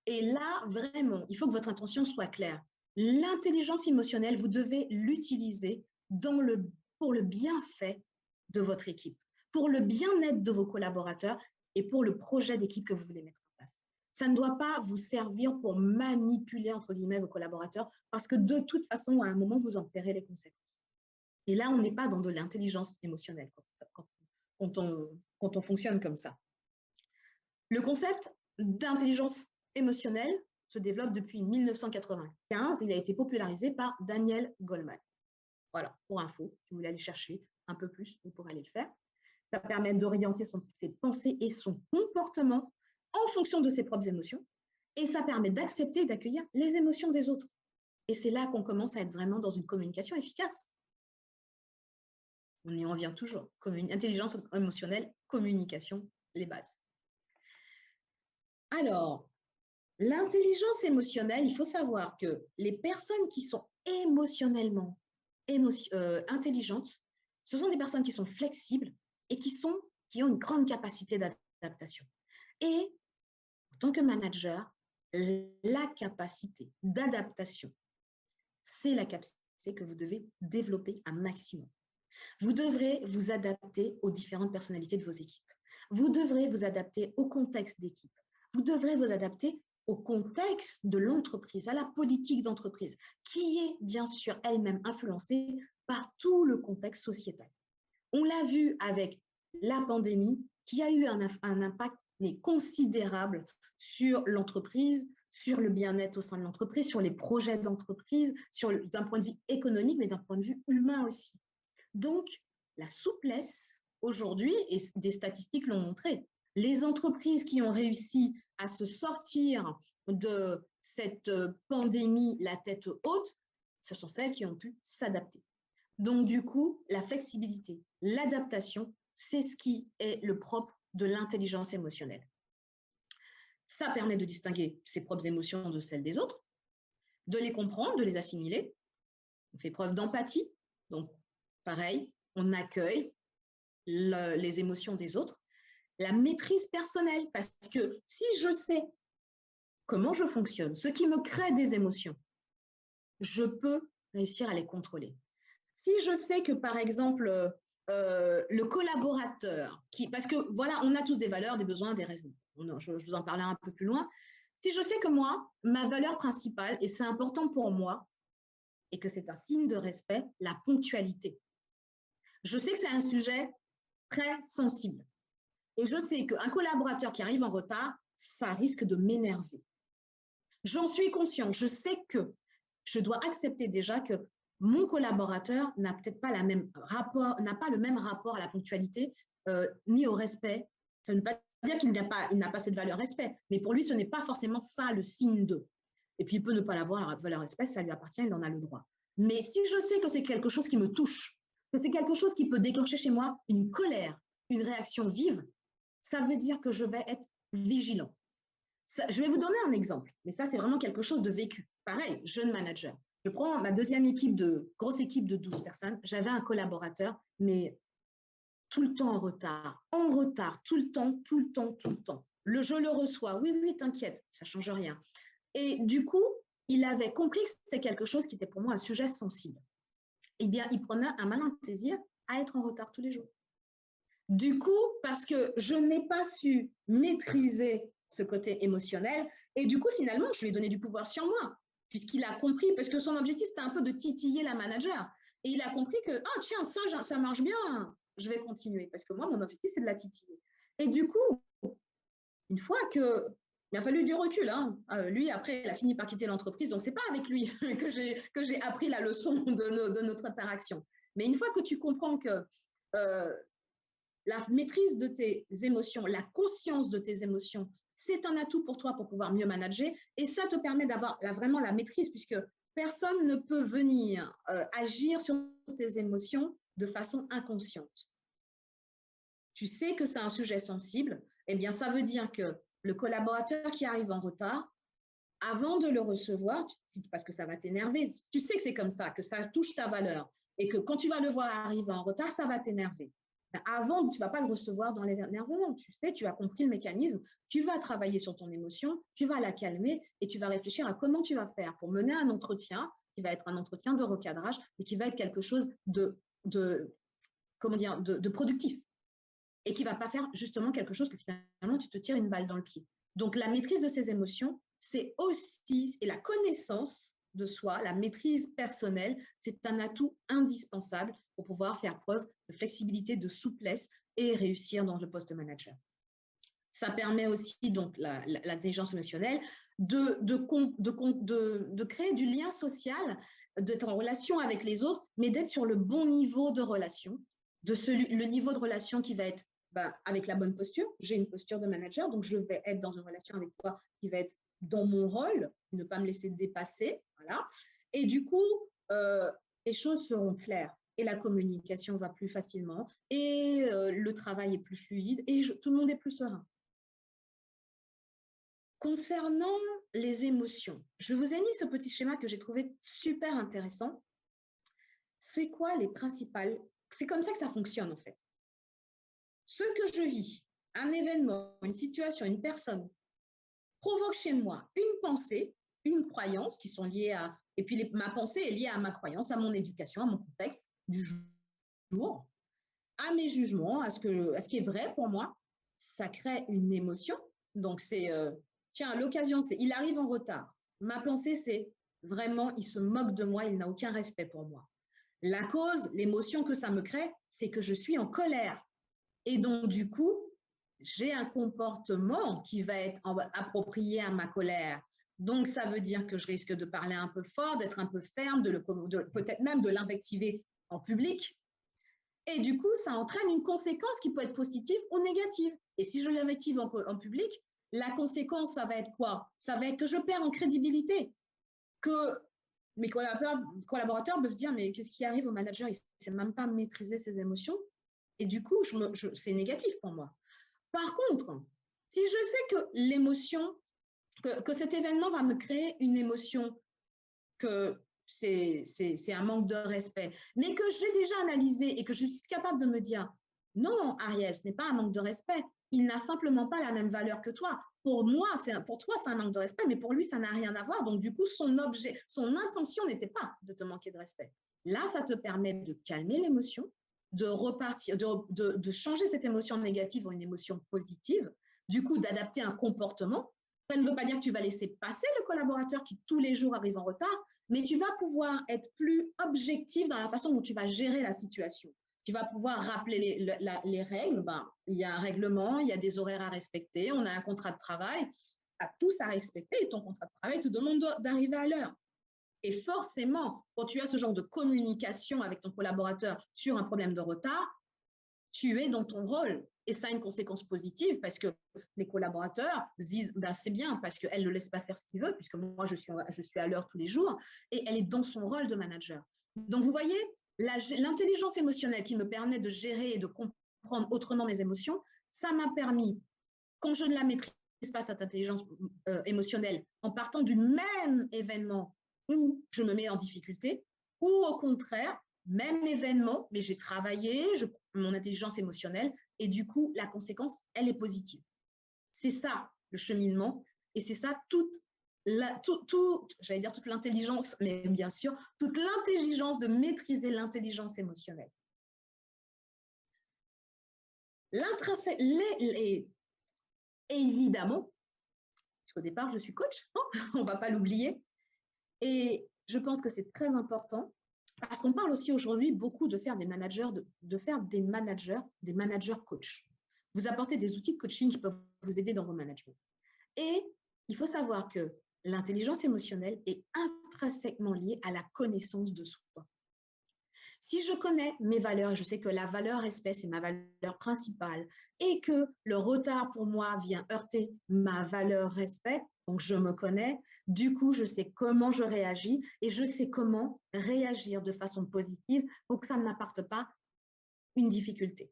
Et là, vraiment, il faut que votre intention soit claire. L'intelligence émotionnelle, vous devez l'utiliser pour le bienfait de votre équipe, pour le bien-être de vos collaborateurs et pour le projet d'équipe que vous voulez mettre en place. Ça ne doit pas vous servir pour manipuler, entre guillemets, vos collaborateurs, parce que de toute façon, à un moment, vous en paierez les conséquences. Et là, on n'est pas dans de l'intelligence émotionnelle quand on fonctionne comme ça. Le concept d'intelligence émotionnelle se développe depuis 1995. Il a été popularisé par Daniel Goleman. Voilà, pour info, si vous voulez aller chercher un peu plus, vous pourrez aller le faire. Ça permet d'orienter ses pensées et son comportement en fonction de ses propres émotions. Et ça permet d'accepter et d'accueillir les émotions des autres. Et c'est là qu'on commence à être vraiment dans une communication efficace. On y revient toujours. Intelligence émotionnelle, communication, les bases. Alors, l'intelligence émotionnelle, il faut savoir que les personnes qui sont émotionnellement intelligentes, ce sont des personnes qui sont flexibles et qui ont une grande capacité d'adaptation. Et en tant que manager, la capacité d'adaptation, c'est la capacité que vous devez développer un maximum. Vous devrez vous adapter aux différentes personnalités de vos équipes. Vous devrez vous adapter au contexte d'équipe. Vous devrez vous adapter au contexte de l'entreprise, à la politique d'entreprise, qui est bien sûr elle-même influencée par tout le contexte sociétal. On l'a vu avec la pandémie, qui a eu un impact considérable sur l'entreprise, sur le bien-être au sein de l'entreprise, sur les projets d'entreprise, d'un point de vue économique, mais d'un point de vue humain aussi. Donc, la souplesse, aujourd'hui, et des statistiques l'ont montré, les entreprises qui ont réussi à se sortir de cette pandémie la tête haute, ce sont celles qui ont pu s'adapter. Donc, du coup, la flexibilité, l'adaptation, c'est ce qui est le propre de l'intelligence émotionnelle. Ça permet de distinguer ses propres émotions de celles des autres, de les comprendre, de les assimiler. On fait preuve d'empathie. Donc, pareil, on accueille les émotions des autres. La maîtrise personnelle, parce que si je sais comment je fonctionne, ce qui me crée des émotions, je peux réussir à les contrôler. Si je sais que, par exemple, le collaborateur, parce que voilà, on a tous des valeurs, des besoins, des raisons. Je vous en parlerai un peu plus loin. Si je sais que moi, ma valeur principale, et c'est important pour moi, et que c'est un signe de respect, la ponctualité. Je sais que c'est un sujet très sensible. Et je sais qu'un collaborateur qui arrive en retard, ça risque de m'énerver. J'en suis conscient. Je sais que je dois accepter déjà que mon collaborateur n'a peut-être pas le même rapport à la ponctualité ni au respect. Ça ne veut pas dire qu'il n'a pas cette valeur respect, mais pour lui, ce n'est pas forcément ça le signe de. Et puis, il peut ne pas l'avoir, la valeur respect, ça lui appartient, il en a le droit. Mais si je sais que c'est quelque chose qui me touche, que c'est quelque chose qui peut déclencher chez moi une colère, une réaction vive, ça veut dire que je vais être vigilant. Je vais vous donner un exemple, mais ça, c'est vraiment quelque chose de vécu. Pareil, jeune manager. Je prends ma deuxième grosse équipe de 12 personnes. J'avais un collaborateur, mais tout le temps en retard, tout le temps. Je le reçois, oui, t'inquiète, ça ne change rien. Et du coup, il avait compris que c'était quelque chose qui était pour moi un sujet sensible. Eh bien, il prenait un malin plaisir à être en retard tous les jours. Du coup, parce que je n'ai pas su maîtriser ce côté émotionnel, et du coup, finalement, je lui ai donné du pouvoir sur moi, puisqu'il a compris, parce que son objectif, c'était un peu de titiller la manager. Et il a compris que, ah tiens, ça marche bien, je vais continuer, parce que moi, mon objectif, c'est de la titiller. Et du coup, une fois que il a fallu du recul. Hein. Lui, après, il a fini par quitter l'entreprise. Donc, ce n'est pas avec lui que j'ai appris la leçon de notre interaction. Mais une fois que tu comprends que la maîtrise de tes émotions, la conscience de tes émotions, c'est un atout pour toi pour pouvoir mieux manager. Et ça te permet d'avoir vraiment la maîtrise, puisque personne ne peut venir agir sur tes émotions de façon inconsciente. Tu sais que c'est un sujet sensible, eh bien, ça veut dire que le collaborateur qui arrive en retard, avant de le recevoir, parce que ça va t'énerver, tu sais que c'est comme ça, que ça touche ta valeur et que quand tu vas le voir arriver en retard, ça va t'énerver. Avant, tu ne vas pas le recevoir dans l'énervement. Tu sais, tu as compris le mécanisme, tu vas travailler sur ton émotion, tu vas la calmer et tu vas réfléchir à comment tu vas faire pour mener un entretien qui va être un entretien de recadrage et qui va être quelque chose de productif. Et qui ne va pas faire justement quelque chose que finalement tu te tires une balle dans le pied. Donc la maîtrise de ses émotions, c'est aussi, et la connaissance de soi, la maîtrise personnelle, c'est un atout indispensable pour pouvoir faire preuve de flexibilité, de souplesse et réussir dans le poste manager. Ça permet aussi donc l'intelligence émotionnelle de créer du lien social, d'être en relation avec les autres, mais d'être sur le bon niveau de relation, le niveau de relation qui va être avec la bonne posture. J'ai une posture de manager, donc je vais être dans une relation avec toi qui va être dans mon rôle, ne pas me laisser dépasser. Voilà. Et du coup, les choses seront claires et la communication va plus facilement et le travail est plus fluide et tout le monde est plus serein. Concernant les émotions, je vous ai mis ce petit schéma que j'ai trouvé super intéressant. C'est quoi les principales? C'est comme ça que ça fonctionne en fait. Ce que je vis, un événement, une situation, une personne, provoque chez moi une pensée, une croyance qui sont liées à… Et puis ma pensée est liée à ma croyance, à mon éducation, à mon contexte du jour, à mes jugements, à ce qui est vrai pour moi. Ça crée une émotion. Donc c'est… tiens, l'occasion, c'est il arrive en retard. Ma pensée, c'est vraiment, il se moque de moi, il n'a aucun respect pour moi. La cause, l'émotion que ça me crée, c'est que je suis en colère. Et donc, du coup, j'ai un comportement qui va être approprié à ma colère. Donc, ça veut dire que je risque de parler un peu fort, d'être un peu ferme, peut-être même de l'invectiver en public. Et du coup, ça entraîne une conséquence qui peut être positive ou négative. Et si je l'invective en public, la conséquence, ça va être quoi? Ça va être que je perds en crédibilité, que mes collaborateurs peuvent se dire, mais qu'est-ce qui arrive au manager? Il ne sait même pas maîtriser ses émotions. Et du coup, c'est négatif pour moi. Par contre, si je sais que l'émotion, que cet événement va me créer une émotion, que c'est un manque de respect, mais que j'ai déjà analysé et que je suis capable de me dire, non, Ariel, ce n'est pas un manque de respect. Il n'a simplement pas la même valeur que toi. Pour toi, c'est un manque de respect, mais pour lui, ça n'a rien à voir. Donc, du coup, son intention n'était pas de te manquer de respect. Là, ça te permet de calmer l'émotion, de repartir, de changer cette émotion négative en une émotion positive, du coup, d'adapter un comportement. Ça ne veut pas dire que tu vas laisser passer le collaborateur qui tous les jours arrive en retard, mais tu vas pouvoir être plus objectif dans la façon dont tu vas gérer la situation. Tu vas pouvoir rappeler les règles. Il y a un règlement, il y a des horaires à respecter, on a un contrat de travail, tu as tous à respecter et ton contrat de travail te demande d'arriver à l'heure. Et forcément, quand tu as ce genre de communication avec ton collaborateur sur un problème de retard, tu es dans ton rôle. Et ça a une conséquence positive parce que les collaborateurs se disent c'est bien parce qu'elle ne le laisse pas faire ce qu'il veut, puisque moi, je suis à l'heure tous les jours et elle est dans son rôle de manager. Donc, vous voyez, l'intelligence émotionnelle qui me permet de gérer et de comprendre autrement mes émotions, ça m'a permis, quand je ne la maîtrise pas, cette intelligence émotionnelle, en partant du même événement où je me mets en difficulté, ou au contraire, même événement, mais j'ai travaillé mon intelligence émotionnelle et du coup, la conséquence, elle est positive. C'est ça, le cheminement, et c'est ça j'allais dire toute l'intelligence, mais bien sûr, toute l'intelligence de maîtriser l'intelligence émotionnelle. évidemment, au départ, je suis coach, hein, on ne va pas l'oublier. Et je pense que c'est très important parce qu'on parle aussi aujourd'hui beaucoup de faire des managers, des managers coach. Vous apportez des outils de coaching qui peuvent vous aider dans vos managements. Et il faut savoir que l'intelligence émotionnelle est intrinsèquement liée à la connaissance de soi. Si je connais mes valeurs et je sais que la valeur respect, c'est ma valeur principale et que le retard pour moi vient heurter ma valeur respect, donc je me connais, du coup, je sais comment je réagis et je sais comment réagir de façon positive pour que ça ne m'apporte pas une difficulté.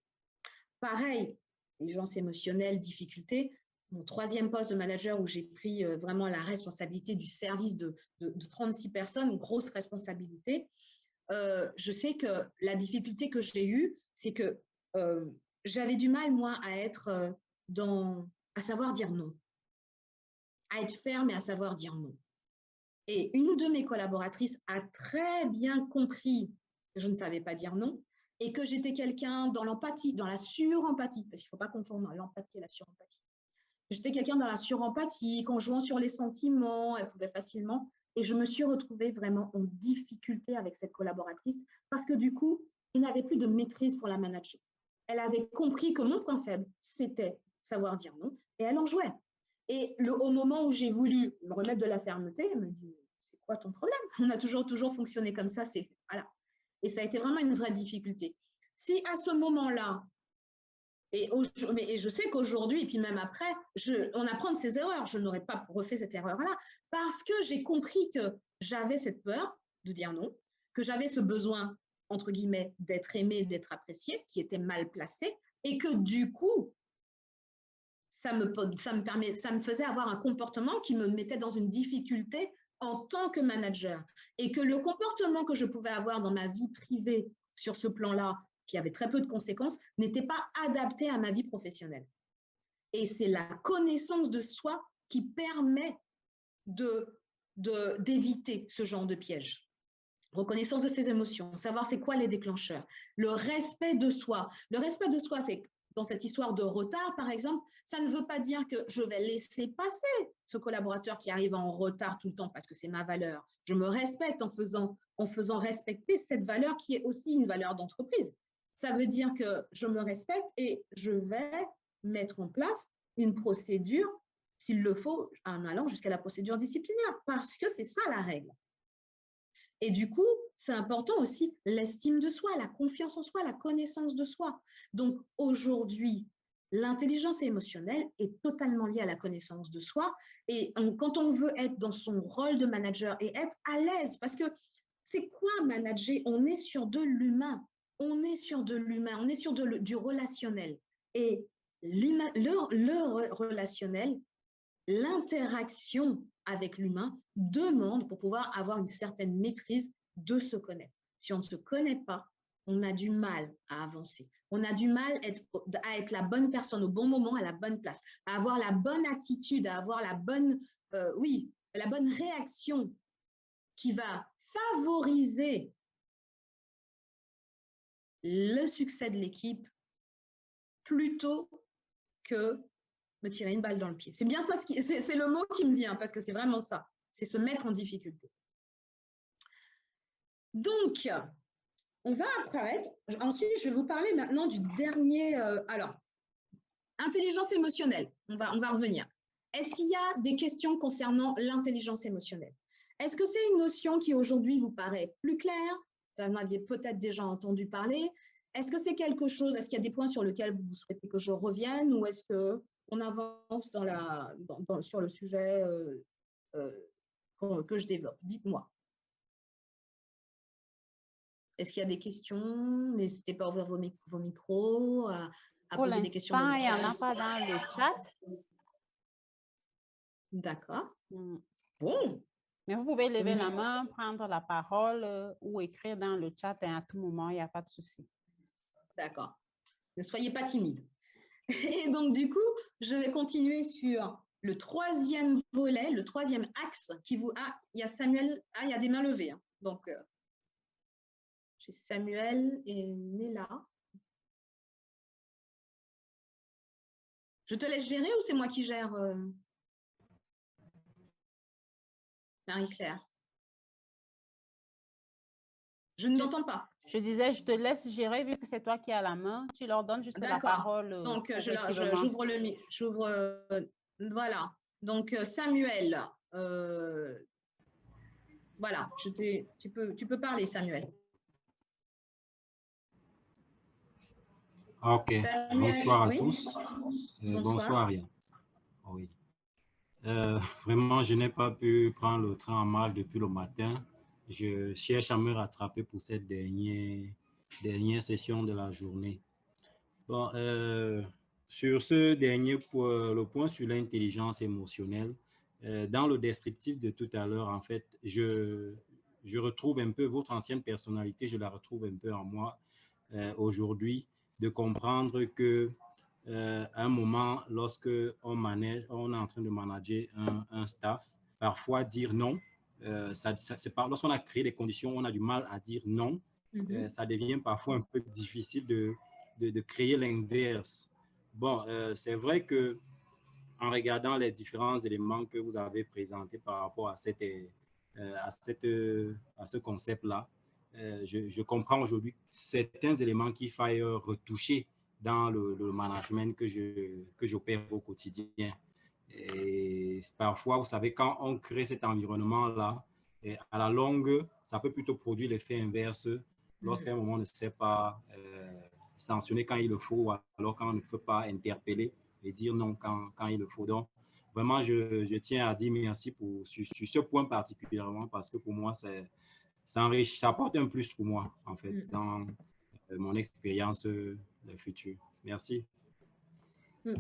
Pareil, intelligence émotionnelle, difficulté. Mon troisième poste de manager où j'ai pris vraiment la responsabilité du service de 36 personnes, une grosse responsabilité. Je sais que la difficulté que j'ai eue, c'est que j'avais du mal, moi, à savoir dire non, à être ferme et à savoir dire non. Et une ou deux de mes collaboratrices a très bien compris que je ne savais pas dire non et que j'étais quelqu'un dans l'empathie, dans la surempathie, parce qu'il ne faut pas confondre l'empathie et la surempathie. J'étais quelqu'un dans la surempathie, en jouant sur les sentiments, elle pouvait facilement. Et je me suis retrouvée vraiment en difficulté avec cette collaboratrice parce que du coup, il n'avait plus de maîtrise pour la manager. Elle avait compris que mon point faible, c'était savoir dire non et elle en jouait. Et au moment où j'ai voulu me remettre de la fermeté, elle me dit, c'est quoi ton problème? On a toujours fonctionné comme ça, voilà. Et ça a été vraiment une vraie difficulté. Si à ce moment-là, et je sais qu'aujourd'hui, et puis même après, on apprend de ses erreurs. Je n'aurais pas refait cette erreur-là parce que j'ai compris que j'avais cette peur de dire non, que j'avais ce besoin, entre guillemets, d'être aimé, d'être apprécié, qui était mal placé, et que du coup, ça me faisait avoir un comportement qui me mettait dans une difficulté en tant que manager. Et que le comportement que je pouvais avoir dans ma vie privée sur ce plan-là, qui avait très peu de conséquences, n'était pas adapté à ma vie professionnelle. Et c'est la connaissance de soi qui permet d'éviter ce genre de piège. Reconnaissance de ses émotions, savoir c'est quoi les déclencheurs, le respect de soi. Le respect de soi, c'est dans cette histoire de retard, par exemple, ça ne veut pas dire que je vais laisser passer ce collaborateur qui arrive en retard tout le temps parce que c'est ma valeur. Je me respecte en faisant respecter cette valeur qui est aussi une valeur d'entreprise. Ça veut dire que je me respecte et je vais mettre en place une procédure, s'il le faut, en allant jusqu'à la procédure disciplinaire, parce que c'est ça la règle. Et du coup, c'est important aussi l'estime de soi, la confiance en soi, la connaissance de soi. Donc aujourd'hui, l'intelligence émotionnelle est totalement liée à la connaissance de soi. Et quand on veut être dans son rôle de manager et être à l'aise, parce que c'est quoi manager? On est sur de l'humain, on est sur du relationnel. Et le relationnel, l'interaction avec l'humain demande, pour pouvoir avoir une certaine maîtrise, de se connaître. Si on ne se connaît pas, on a du mal à avancer. On a du mal à être la bonne personne au bon moment, à la bonne place, à avoir la bonne attitude, à avoir la bonne réaction qui va favoriser le succès de l'équipe plutôt que me tirer une balle dans le pied. C'est bien ça, c'est le mot qui me vient, parce que c'est vraiment ça. C'est se mettre en difficulté. Donc, on va apparaître. Ensuite, je vais vous parler maintenant du dernier. Alors, intelligence émotionnelle. On va revenir. Est-ce qu'il y a des questions concernant l'intelligence émotionnelle? Est-ce que c'est une notion qui aujourd'hui vous paraît plus claire? Vous en aviez peut-être déjà entendu parler. Est-ce que c'est quelque chose, est-ce qu'il y a des points sur lesquels vous souhaitez que je revienne, ou est-ce qu'on avance sur le sujet que je développe? Dites-moi. Est-ce qu'il y a des questions? N'hésitez pas à ouvrir vos micros, à poser des questions. Pour l'instant, il n'y en a pas dans le chat. D'accord. Bon. Mais vous pouvez lever la main, prendre la parole ou écrire dans le chat, et à tout moment, il n'y a pas de souci. D'accord. Ne soyez pas timide. Et donc, du coup, je vais continuer sur le troisième volet, le troisième axe qui vous... Ah, il y a Samuel. Ah, il y a des mains levées. Hein. Donc, j'ai Samuel et Néla. Je te laisse gérer ou c'est moi qui gère, Marie-Claire? Je ne t'entends pas. Je disais, je te laisse gérer vu que c'est toi qui as la main. Tu leur donnes juste la parole. Donc, j'ouvre voilà. Donc, Samuel, voilà, tu peux parler, Samuel. Ok, Samuel, bonsoir à oui. tous. Bonsoir. Ariane. Oui. Vraiment, je n'ai pas pu prendre le train en marche depuis le matin. Je cherche à me rattraper pour cette dernière session de la journée. Bon, sur ce dernier point, le point sur l'intelligence émotionnelle, dans le descriptif de tout à l'heure, en fait, je retrouve un peu votre ancienne personnalité, je la retrouve un peu en moi aujourd'hui, de comprendre que à un moment, lorsque on est en train de manager un staff, parfois dire non, lorsqu'on a créé des conditions, on a du mal à dire non. Ça devient parfois un peu difficile de créer l'inverse. Bon, c'est vrai que en regardant les différents éléments que vous avez présentés par rapport à ce concept-là, je comprends aujourd'hui certains éléments qu'il faille retoucher dans le management que j'opère au quotidien. Et parfois, vous savez, quand on crée cet environnement-là, à la longue, ça peut plutôt produire l'effet inverse lorsqu'à un moment on ne sait pas sanctionner quand il le faut, alors quand on ne peut pas interpeller et dire non quand il le faut. Donc, vraiment, je tiens à dire merci sur ce point particulièrement parce que pour moi, ça apporte un plus pour moi, en fait, dans mon expérience future. Merci.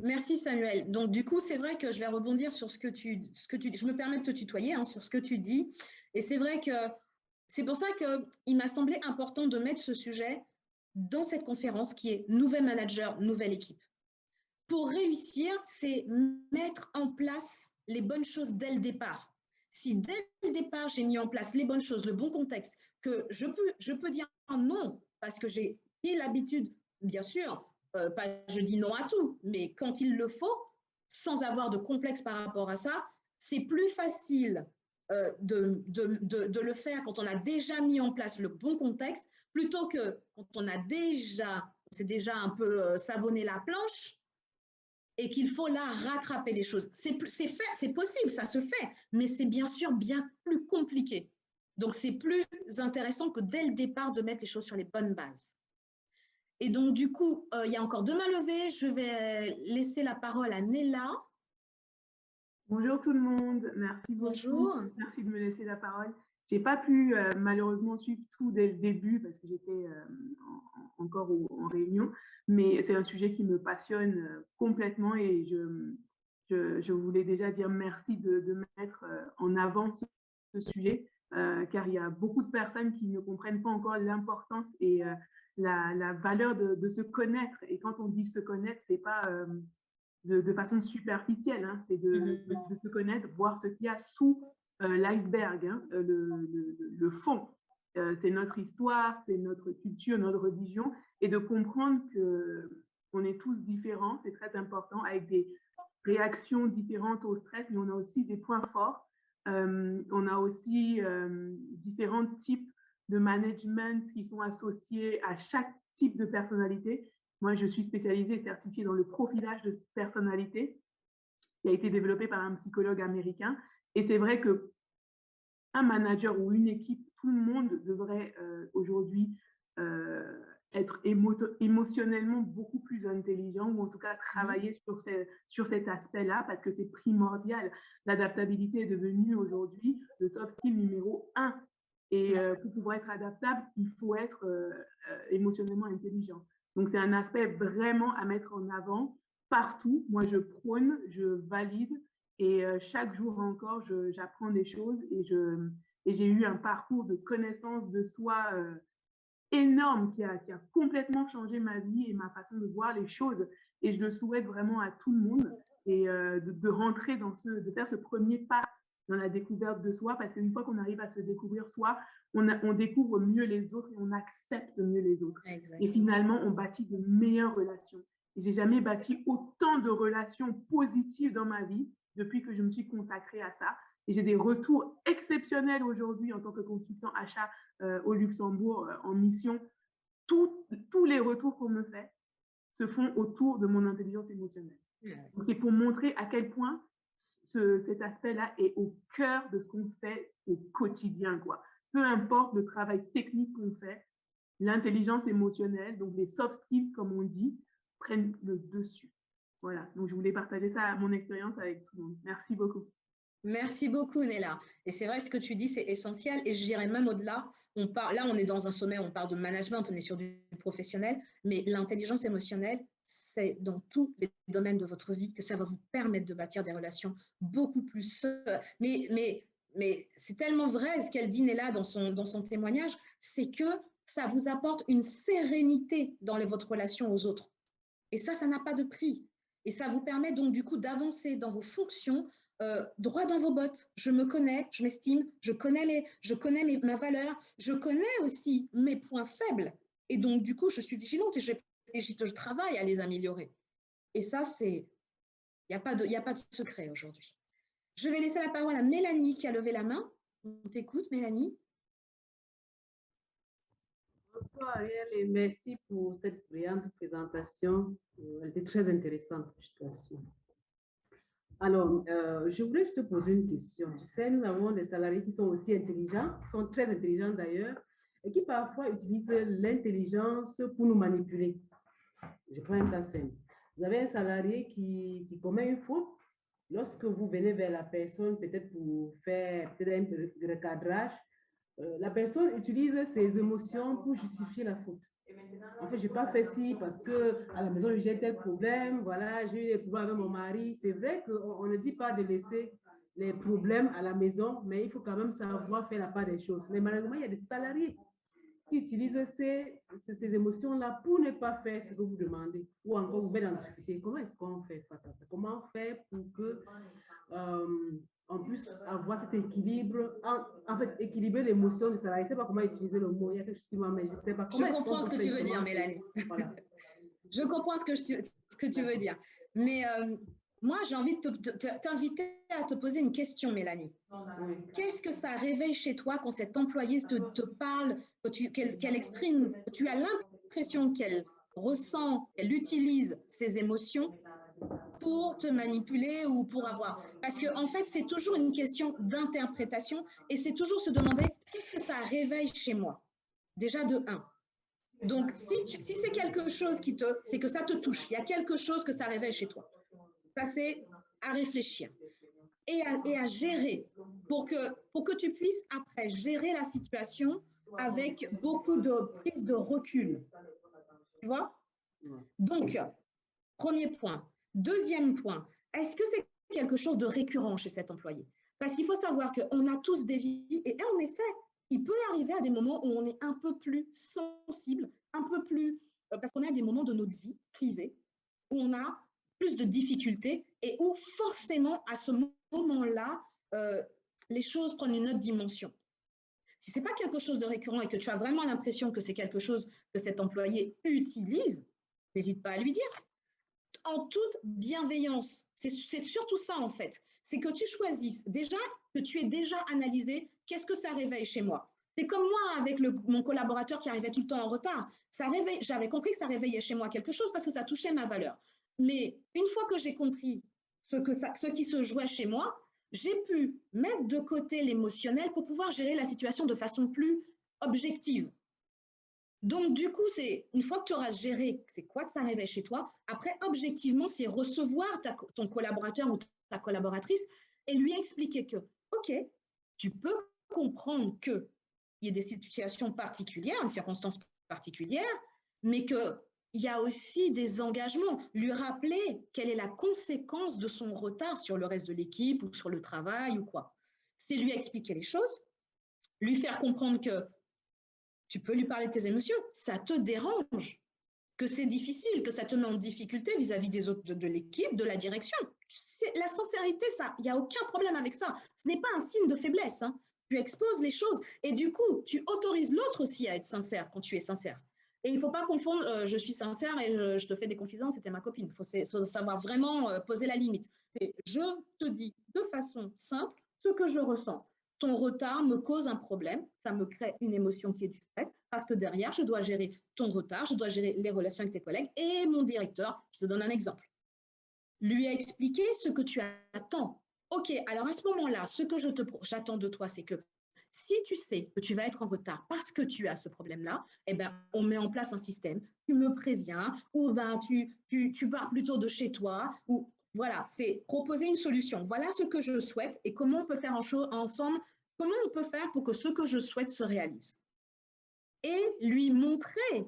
Merci Samuel. Donc du coup, c'est vrai que je vais rebondir sur ce que tu dis. Je me permets de te tutoyer sur ce que tu dis. Et c'est vrai que c'est pour ça qu'il m'a semblé important de mettre ce sujet dans cette conférence qui est Nouvel manager, nouvelle équipe. Pour réussir, c'est mettre en place les bonnes choses dès le départ. Si dès le départ, j'ai mis en place les bonnes choses, le bon contexte, que je peux dire non parce que j'ai pris l'habitude, bien sûr, je dis non à tout, mais quand il le faut, sans avoir de complexe par rapport à ça, c'est plus facile de le faire quand on a déjà mis en place le bon contexte, plutôt que quand on s'est déjà un peu savonné la planche et qu'il faut là rattraper les choses. C'est possible, ça se fait, mais c'est bien sûr bien plus compliqué. Donc, c'est plus intéressant que dès le départ de mettre les choses sur les bonnes bases. Et donc, du coup, il y a encore deux mains levées. Je vais laisser la parole à Nella. Bonjour tout le monde, merci beaucoup. Bonjour. Merci de me laisser la parole. Je n'ai pas pu malheureusement suivre tout dès le début parce que j'étais encore en réunion, mais c'est un sujet qui me passionne complètement et je voulais déjà dire merci de mettre en avant ce sujet car il y a beaucoup de personnes qui ne comprennent pas encore l'importance et la valeur de se connaître. Et quand on dit se connaître, c'est pas de façon superficielle, hein, c'est de se connaître, voir ce qu'il y a sous l'iceberg, hein, le fond. C'est notre histoire, c'est notre culture, notre religion, et de comprendre qu'on est tous différents, c'est très important, avec des réactions différentes au stress, mais on a aussi des points forts. On a aussi différents types de management qui sont associés à chaque type de personnalité. Moi, je suis spécialisée et certifiée dans le profilage de personnalité qui a été développé par un psychologue américain. Et c'est vrai qu'un manager ou une équipe, tout le monde devrait aujourd'hui être émotionnellement beaucoup plus intelligent ou en tout cas travailler sur cet aspect-là parce que c'est primordial. L'adaptabilité est devenue aujourd'hui le soft skill numéro 1. Et pour pouvoir être adaptable, il faut être émotionnellement intelligent. Donc, c'est un aspect vraiment à mettre en avant partout. Moi, je prône, je valide et chaque jour encore, j'apprends des choses et j'ai eu un parcours de connaissance de soi énorme qui a complètement changé ma vie et ma façon de voir les choses. Et je le souhaite vraiment à tout le monde et de rentrer de faire ce premier pas dans la découverte de soi parce qu'une fois qu'on arrive à se découvrir soi, on découvre mieux les autres et on accepte mieux les autres. Exactement. Et finalement, on bâtit de meilleures relations. J'ai jamais bâti autant de relations positives dans ma vie depuis que je me suis consacrée à ça. Et j'ai des retours exceptionnels aujourd'hui en tant que consultant achat au Luxembourg en mission. Tous les retours qu'on me fait se font autour de mon intelligence émotionnelle. Donc, c'est pour montrer à quel point cet aspect-là est au cœur de ce qu'on fait au quotidien, quoi. Peu importe le travail technique qu'on fait, l'intelligence émotionnelle, donc les soft skills, comme on dit, prennent le dessus. Voilà, donc je voulais partager ça, mon expérience avec tout le monde. Merci beaucoup. Merci beaucoup, Nella. Et c'est vrai, ce que tu dis, c'est essentiel. Et je dirais même au-delà, là, on est dans un sommet, on parle de management, on est sur du professionnel, mais l'intelligence émotionnelle, c'est dans tous les domaines de votre vie que ça va vous permettre de bâtir des relations beaucoup plus... Mais c'est tellement vrai ce qu'elle dit, Nella, dans son témoignage, c'est que ça vous apporte une sérénité dans votre relation aux autres. Et ça n'a pas de prix. Et ça vous permet donc du coup d'avancer dans vos fonctions droit dans vos bottes. Je me connais, je m'estime, je connais ma valeur, je connais aussi mes points faibles. Et donc du coup, je suis vigilante et je travaille à les améliorer. Et ça, il n'y a pas de secret aujourd'hui. Je vais laisser la parole à Mélanie qui a levé la main. On t'écoute, Mélanie. Bonsoir Ariel et merci pour cette brillante présentation. Elle était très intéressante, je t'assure. Alors, je voulais juste poser une question. Tu sais, nous avons des salariés qui sont aussi intelligents, qui sont très intelligents d'ailleurs, et qui parfois utilisent l'intelligence pour nous manipuler. Je prends un cas simple. Vous avez un salarié qui commet une faute. Lorsque vous venez vers la personne, peut-être pour faire un recadrage, la personne utilise ses émotions pour justifier la faute. En fait, je n'ai pas fait ci parce qu'à la maison, j'ai tel problème, voilà, j'ai eu des problèmes avec mon mari. C'est vrai qu'on ne dit pas de laisser les problèmes à la maison, mais il faut quand même savoir faire la part des choses. Mais malheureusement, il y a des salariés qui utilisent ces émotions-là pour ne pas faire ce que vous demandez ou encore vous mettre en difficulté. Comment est-ce qu'on fait face à ça? Comment faire pour que on puisse avoir cet équilibre, en fait, équilibrer l'émotion du salarié? Je ne sais pas comment utiliser le mot, il y a quelque chose qui m'a, mais je ne sais pas comment. Je comprends ce que tu veux dire, Mélanie. Voilà. Je comprends ce que tu veux dire. Mais moi, j'ai envie de t'inviter à te poser une question, Mélanie. Oui. Qu'est-ce que ça réveille chez toi quand cette employée te parle, qu'elle exprime, que tu as l'impression qu'elle ressent, qu'elle utilise ses émotions pour te manipuler ou pour avoir... Parce qu'en fait, c'est toujours une question d'interprétation et c'est toujours se demander qu'est-ce que ça réveille chez moi? Déjà de 1. Donc, si c'est quelque chose c'est que ça te touche, il y a quelque chose que ça réveille chez toi. Ça, c'est à réfléchir et à gérer pour que tu puisses après gérer la situation avec beaucoup de prise de recul. Tu vois? Donc, premier point. Deuxième point, est-ce que c'est quelque chose de récurrent chez cet employé? Parce qu'il faut savoir qu'on a tous des vies et en effet, il peut arriver à des moments où on est un peu plus sensible, un peu plus, parce qu'on a des moments de notre vie privée où on a plus de difficultés et où forcément à ce moment-là, les choses prennent une autre dimension. Si ce n'est pas quelque chose de récurrent et que tu as vraiment l'impression que c'est quelque chose que cet employé utilise, n'hésite pas à lui dire. En toute bienveillance, c'est surtout ça en fait, c'est que tu choisisses déjà, que tu aies déjà analysé qu'est-ce que ça réveille chez moi. C'est comme moi avec mon collaborateur qui arrivait tout le temps en retard, j'avais compris que ça réveillait chez moi quelque chose parce que ça touchait ma valeur. Mais une fois que j'ai compris ce qui se jouait chez moi, j'ai pu mettre de côté l'émotionnel pour pouvoir gérer la situation de façon plus objective. Donc, du coup, une fois que tu auras géré c'est quoi que ça réveille chez toi, après, objectivement, c'est recevoir ton collaborateur ou ta collaboratrice et lui expliquer que, OK, tu peux comprendre qu'il y ait des situations particulières, une circonstance particulière, mais qu'il y a aussi des engagements. Lui rappeler quelle est la conséquence de son retard sur le reste de l'équipe ou sur le travail ou quoi. C'est lui expliquer les choses, lui faire comprendre que tu peux lui parler de tes émotions, ça te dérange, que c'est difficile, que ça te met en difficulté vis-à-vis des autres de l'équipe, de la direction. La sincérité, il n'y a aucun problème avec ça. Ce n'est pas un signe de faiblesse. Hein. Tu exposes les choses et du coup, tu autorises l'autre aussi à être sincère quand tu es sincère. Et il ne faut pas confondre, je suis sincère et je te fais des confidences, c'était ma copine. Il faut savoir vraiment poser la limite. Je te dis de façon simple ce que je ressens. Ton retard me cause un problème, ça me crée une émotion qui est du stress, parce que derrière, je dois gérer ton retard, je dois gérer les relations avec tes collègues et mon directeur. Je te donne un exemple. Lui expliquer ce que tu attends. OK, alors à ce moment-là, ce que j'attends de toi, c'est que si tu sais que tu vas être en retard parce que tu as ce problème-là, eh ben, on met en place un système, tu me préviens, ou ben, tu pars plutôt de chez toi, ou voilà, c'est proposer une solution. Voilà ce que je souhaite et comment on peut faire ensemble, comment on peut faire pour que ce que je souhaite se réalise. Et lui montrer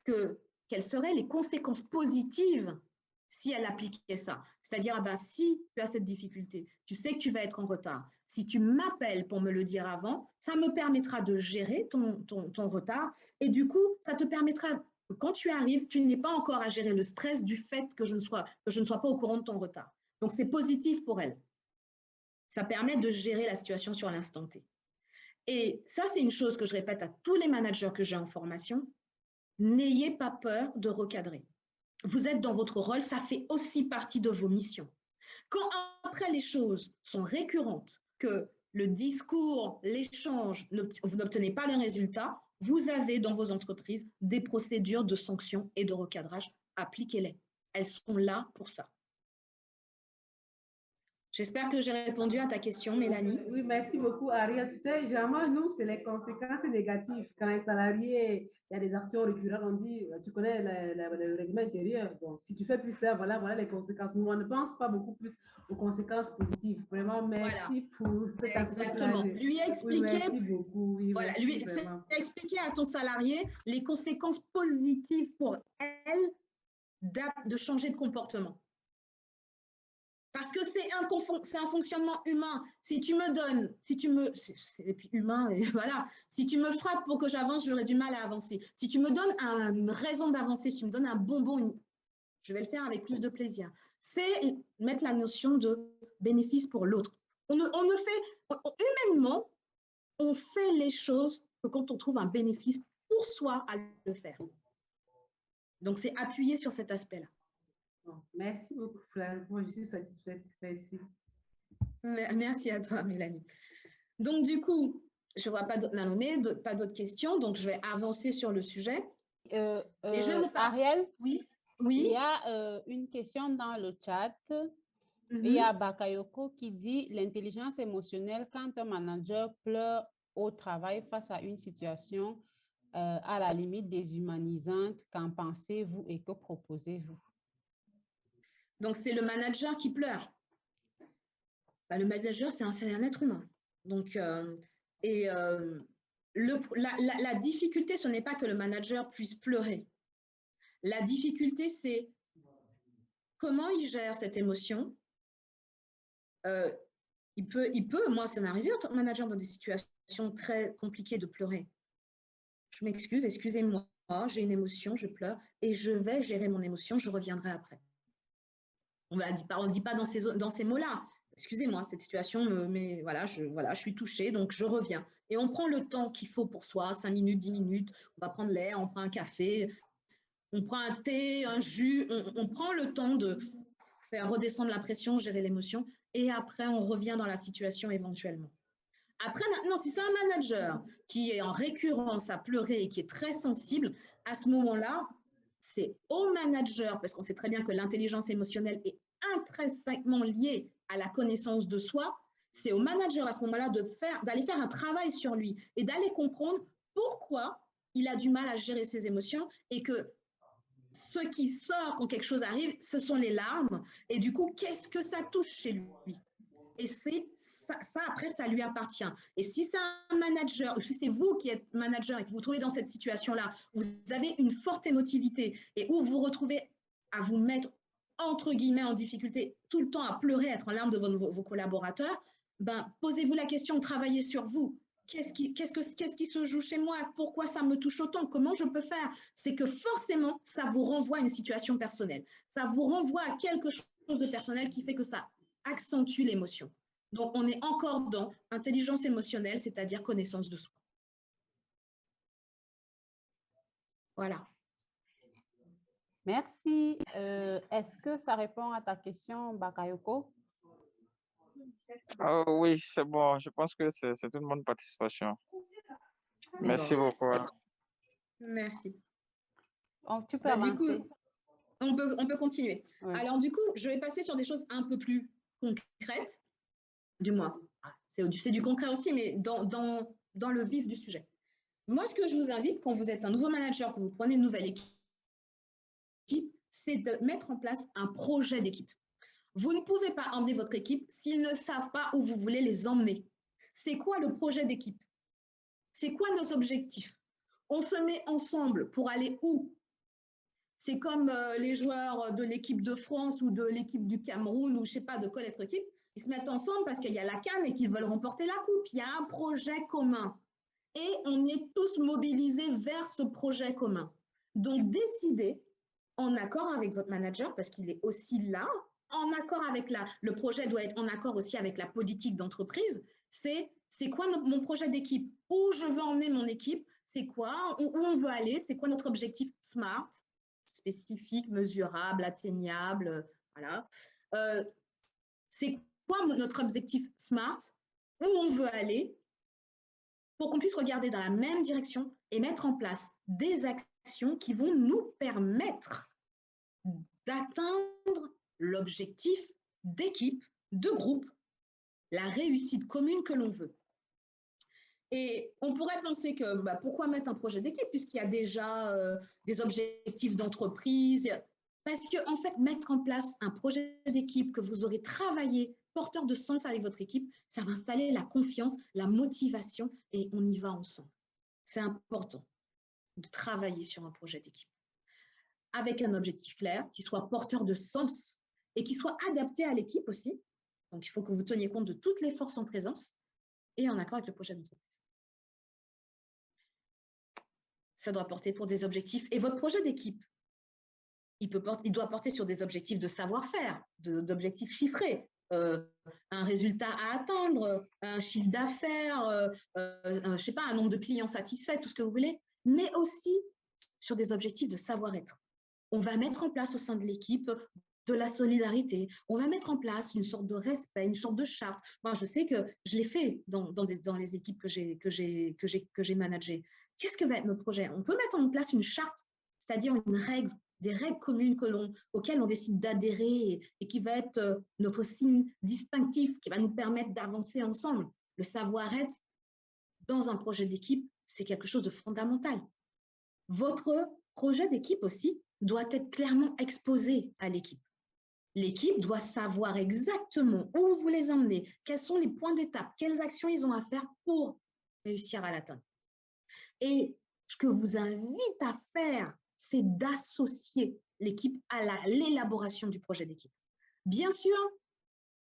quelles seraient les conséquences positives si elle appliquait ça. C'est-à-dire, si tu as cette difficulté, tu sais que tu vas être en retard. Si tu m'appelles pour me le dire avant, ça me permettra de gérer ton retard. Et du coup, ça te permettra que quand tu arrives, tu n'aies pas encore à gérer le stress du fait que je ne sois pas au courant de ton retard. Donc, c'est positif pour elle. Ça permet de gérer la situation sur l'instant T. Et ça, c'est une chose que je répète à tous les managers que j'ai en formation. N'ayez pas peur de recadrer. Vous êtes dans votre rôle, ça fait aussi partie de vos missions. Quand après les choses sont récurrentes, que le discours, l'échange, vous n'obtenez pas les résultats, vous avez dans vos entreprises des procédures de sanctions et de recadrage. Appliquez-les. Elles sont là pour ça. J'espère que j'ai répondu à ta question, Mélanie. Oui, merci beaucoup, Ariel. Tu sais, généralement, nous, c'est les conséquences négatives. Quand un salarié, il y a des actions récurrentes, on dit, tu connais le règlement intérieur. Bon, si tu fais plus ça, voilà les conséquences. Nous, on ne pense pas beaucoup plus aux conséquences positives. Vraiment, merci pour cette Exactement. Lui expliquer, merci beaucoup. Oui, voilà, lui expliquer à ton salarié les conséquences positives pour elle de changer de comportement. Parce que c'est un fonctionnement humain. Si tu me donnes, et puis humain, et voilà, si tu me frappes pour que j'avance, j'aurai du mal à avancer. Si tu me donnes une raison d'avancer, si tu me donnes un bonbon, je vais le faire avec plus de plaisir. C'est mettre la notion de bénéfice pour l'autre. Humainement, on fait les choses que quand on trouve un bénéfice pour soi à le faire. Donc, c'est appuyer sur cet aspect-là. Bon, merci beaucoup, Flav. Moi, je suis satisfaite. Merci. Merci à toi, Mélanie. Donc, du coup, je ne vois pas d'autres questions, donc je vais avancer sur le sujet. Et je vais vous parler. Ariel, oui. Il y a une question dans le chat. Il y a Bakayoko qui dit « L'intelligence émotionnelle, quand un manager pleure au travail face à une situation à la limite déshumanisante, qu'en pensez-vous et que proposez-vous » Donc, c'est le manager qui pleure. Le manager, c'est un être humain. Donc, la difficulté, ce n'est pas que le manager puisse pleurer. La difficulté, c'est comment il gère cette émotion. Il peut, moi, ça m'est arrivé en tant que manager dans des situations très compliquées de pleurer. Je m'excuse, excusez-moi, j'ai une émotion, je pleure et je vais gérer mon émotion, je reviendrai après. On ne dit pas dans ces mots-là. Excusez-moi, cette situation mais voilà, je suis touchée, donc je reviens. Et on prend le temps qu'il faut pour soi, 5 minutes, 10 minutes, on va prendre l'air, on prend un café, on prend un thé, un jus, on prend le temps de faire redescendre la pression, gérer l'émotion, et après, on revient dans la situation éventuellement. Après, maintenant, si c'est un manager qui est en récurrence à pleurer et qui est très sensible, à ce moment-là, c'est au manager, parce qu'on sait très bien que l'intelligence émotionnelle est intrinsèquement liée à la connaissance de soi, c'est au manager à ce moment-là d'aller faire un travail sur lui et d'aller comprendre pourquoi il a du mal à gérer ses émotions et que ce qui sort quand quelque chose arrive, ce sont les larmes. Et du coup, qu'est-ce que ça touche chez lui? Et c'est ça, après, ça lui appartient. Et si c'est un manager, ou si c'est vous qui êtes manager et que vous vous trouvez dans cette situation-là, vous avez une forte émotivité et où vous vous retrouvez à vous mettre, entre guillemets, en difficulté, tout le temps à pleurer, être en larmes devant vos collaborateurs, posez-vous la question, travaillez sur vous. Qu'est-ce qui se joue chez moi? Pourquoi ça me touche autant? Comment je peux faire? C'est que forcément, ça vous renvoie à une situation personnelle. Ça vous renvoie à quelque chose de personnel qui fait que ça accentue l'émotion. Donc, on est encore dans intelligence émotionnelle, c'est-à-dire connaissance de soi. Voilà. Merci. Est-ce que ça répond à ta question, Bakayoko? Oui, c'est bon. Je pense que c'est une bonne participation. Merci beaucoup. Merci. Tu peux avancer. Du coup, on peut continuer. Ouais. Alors, du coup, je vais passer sur des choses un peu plus concrètes. Du moins, c'est du concret aussi, mais dans le vif du sujet. Moi, ce que je vous invite, quand vous êtes un nouveau manager, que vous prenez une nouvelle équipe, c'est de mettre en place un projet d'équipe. Vous ne pouvez pas emmener votre équipe s'ils ne savent pas où vous voulez les emmener. C'est quoi le projet d'équipe? C'est quoi nos objectifs? On se met ensemble pour aller où? C'est comme les joueurs de l'équipe de France ou de l'équipe du Cameroun ou je ne sais pas de quelle autre équipe. Ils se mettent ensemble parce qu'il y a la CAN et qu'ils veulent remporter la coupe. Il y a un projet commun. Et on est tous mobilisés vers ce projet commun. Donc, décidez, en accord avec votre manager, parce qu'il est aussi là, en accord avec le projet doit être en accord aussi avec la politique d'entreprise, c'est quoi mon projet d'équipe? Où je veux emmener mon équipe? C'est quoi? Où on veut aller? C'est quoi notre objectif SMART? Spécifique, mesurable, atteignable, voilà. C'est quoi notre objectif SMART? Où on veut aller? Pour qu'on puisse regarder dans la même direction et mettre en place des actions qui vont nous permettre d'atteindre l'objectif d'équipe, de groupe, la réussite commune que l'on veut. Et on pourrait penser que pourquoi mettre un projet d'équipe puisqu'il y a déjà des objectifs d'entreprise? Parce que en fait, mettre en place un projet d'équipe que vous aurez travaillé, porteur de sens avec votre équipe, ça va installer la confiance, la motivation et on y va ensemble. C'est important de travailler sur un projet d'équipe avec un objectif clair, qui soit porteur de sens et qui soit adapté à l'équipe aussi. Donc, il faut que vous teniez compte de toutes les forces en présence et en accord avec le projet d'entreprise. Ça doit porter pour des objectifs. Et votre projet d'équipe, il doit porter sur des objectifs de savoir-faire, d'objectifs chiffrés, un résultat à atteindre, un chiffre d'affaires, je ne sais pas, un nombre de clients satisfaits, tout ce que vous voulez, mais aussi sur des objectifs de savoir-être. On va mettre en place au sein de l'équipe de la solidarité, on va mettre en place une sorte de respect, une sorte de charte. Moi, je sais que je l'ai fait dans les équipes que j'ai managées. Qu'est-ce que va être notre projet? On peut mettre en place une charte, c'est-à-dire des règles communes auxquelles on décide d'adhérer et qui va être notre signe distinctif, qui va nous permettre d'avancer ensemble. Le savoir-être dans un projet d'équipe, c'est quelque chose de fondamental. Votre projet d'équipe aussi doit être clairement exposé à l'équipe. L'équipe doit savoir exactement où vous les emmenez, quels sont les points d'étape, quelles actions ils ont à faire pour réussir à l'atteindre. Et ce que je vous invite à faire, c'est d'associer l'équipe à l'élaboration du projet d'équipe. Bien sûr,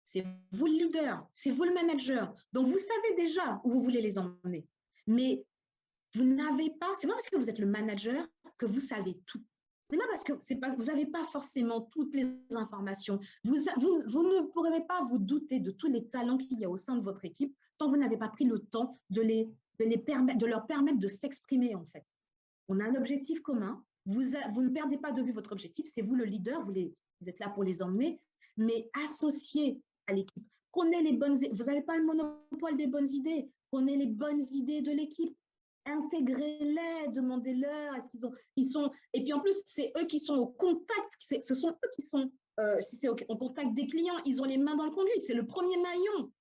c'est vous le leader, c'est vous le manager, donc vous savez déjà où vous voulez les emmener. Mais vous n'avez pas, c'est pas parce que vous êtes le manager que vous savez tout. C'est pas parce que vous n'avez pas forcément toutes les informations. Vous ne pourrez pas vous douter de tous les talents qu'il y a au sein de votre équipe tant que vous n'avez pas pris le temps de leur permettre de s'exprimer en fait. On a un objectif commun. Vous ne perdez pas de vue votre objectif. C'est vous le leader. Vous êtes là pour les emmener, mais associez à l'équipe. Prenez les bonnes. Vous n'avez pas le monopole des bonnes idées. Prenez les bonnes idées de l'équipe. Intégrez-les, demandez-leur, et puis en plus, c'est eux qui sont au contact, ce sont eux qui sont, si c'est au contact des clients, ils ont les mains dans le conduit, c'est le premier maillon.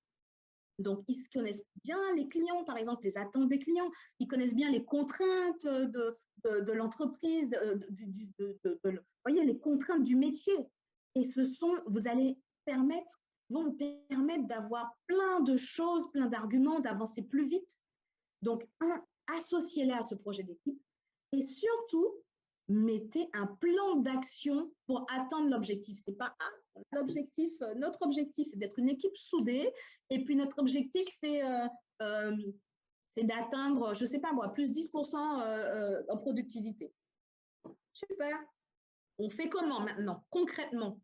Donc, ils connaissent bien les clients, par exemple, les attentes des clients, ils connaissent bien les contraintes de l'entreprise, voyez, les contraintes du métier. Et vont vous permettre d'avoir plein de choses, plein d'arguments, d'avancer plus vite. Donc, associez-les à ce projet d'équipe et surtout, mettez un plan d'action pour atteindre l'objectif. C'est pas notre objectif, c'est d'être une équipe soudée et puis notre objectif, c'est d'atteindre, je ne sais pas moi, plus 10% en productivité. Super. On fait comment maintenant, concrètement?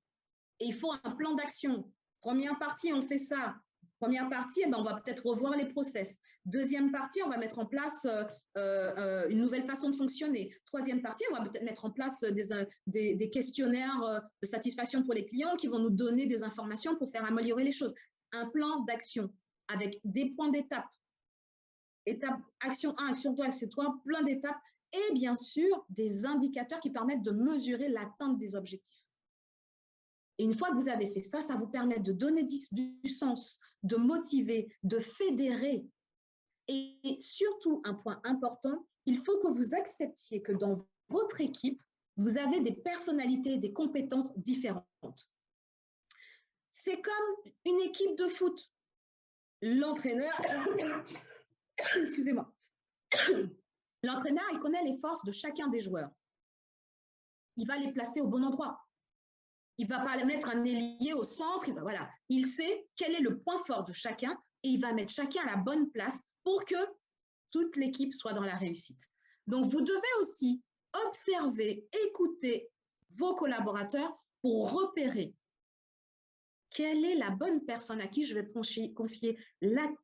Et il faut un plan d'action. Première partie, on fait ça. Première partie, on va peut-être revoir les process. Deuxième partie, on va mettre en place une nouvelle façon de fonctionner. Troisième partie, on va peut-être mettre en place des questionnaires de satisfaction pour les clients qui vont nous donner des informations pour faire améliorer les choses. Un plan d'action avec des points d'étape. Étape, action 1, action 2, action 3, plein d'étapes. Et bien sûr, des indicateurs qui permettent de mesurer l'atteinte des objectifs. Et une fois que vous avez fait ça, ça vous permet de donner du sens, de motiver, de fédérer. Et surtout, un point important, il faut que vous acceptiez que dans votre équipe, vous avez des personnalités, des compétences différentes. C'est comme une équipe de foot. L'entraîneur, excusez-moi, l'entraîneur, il connaît les forces de chacun des joueurs. Il va les placer au bon endroit. Il ne va pas mettre un ailier au centre. Voilà. Il sait quel est le point fort de chacun et il va mettre chacun à la bonne place pour que toute l'équipe soit dans la réussite. Donc, vous devez aussi observer, écouter vos collaborateurs pour repérer quelle est la bonne personne à qui je vais confier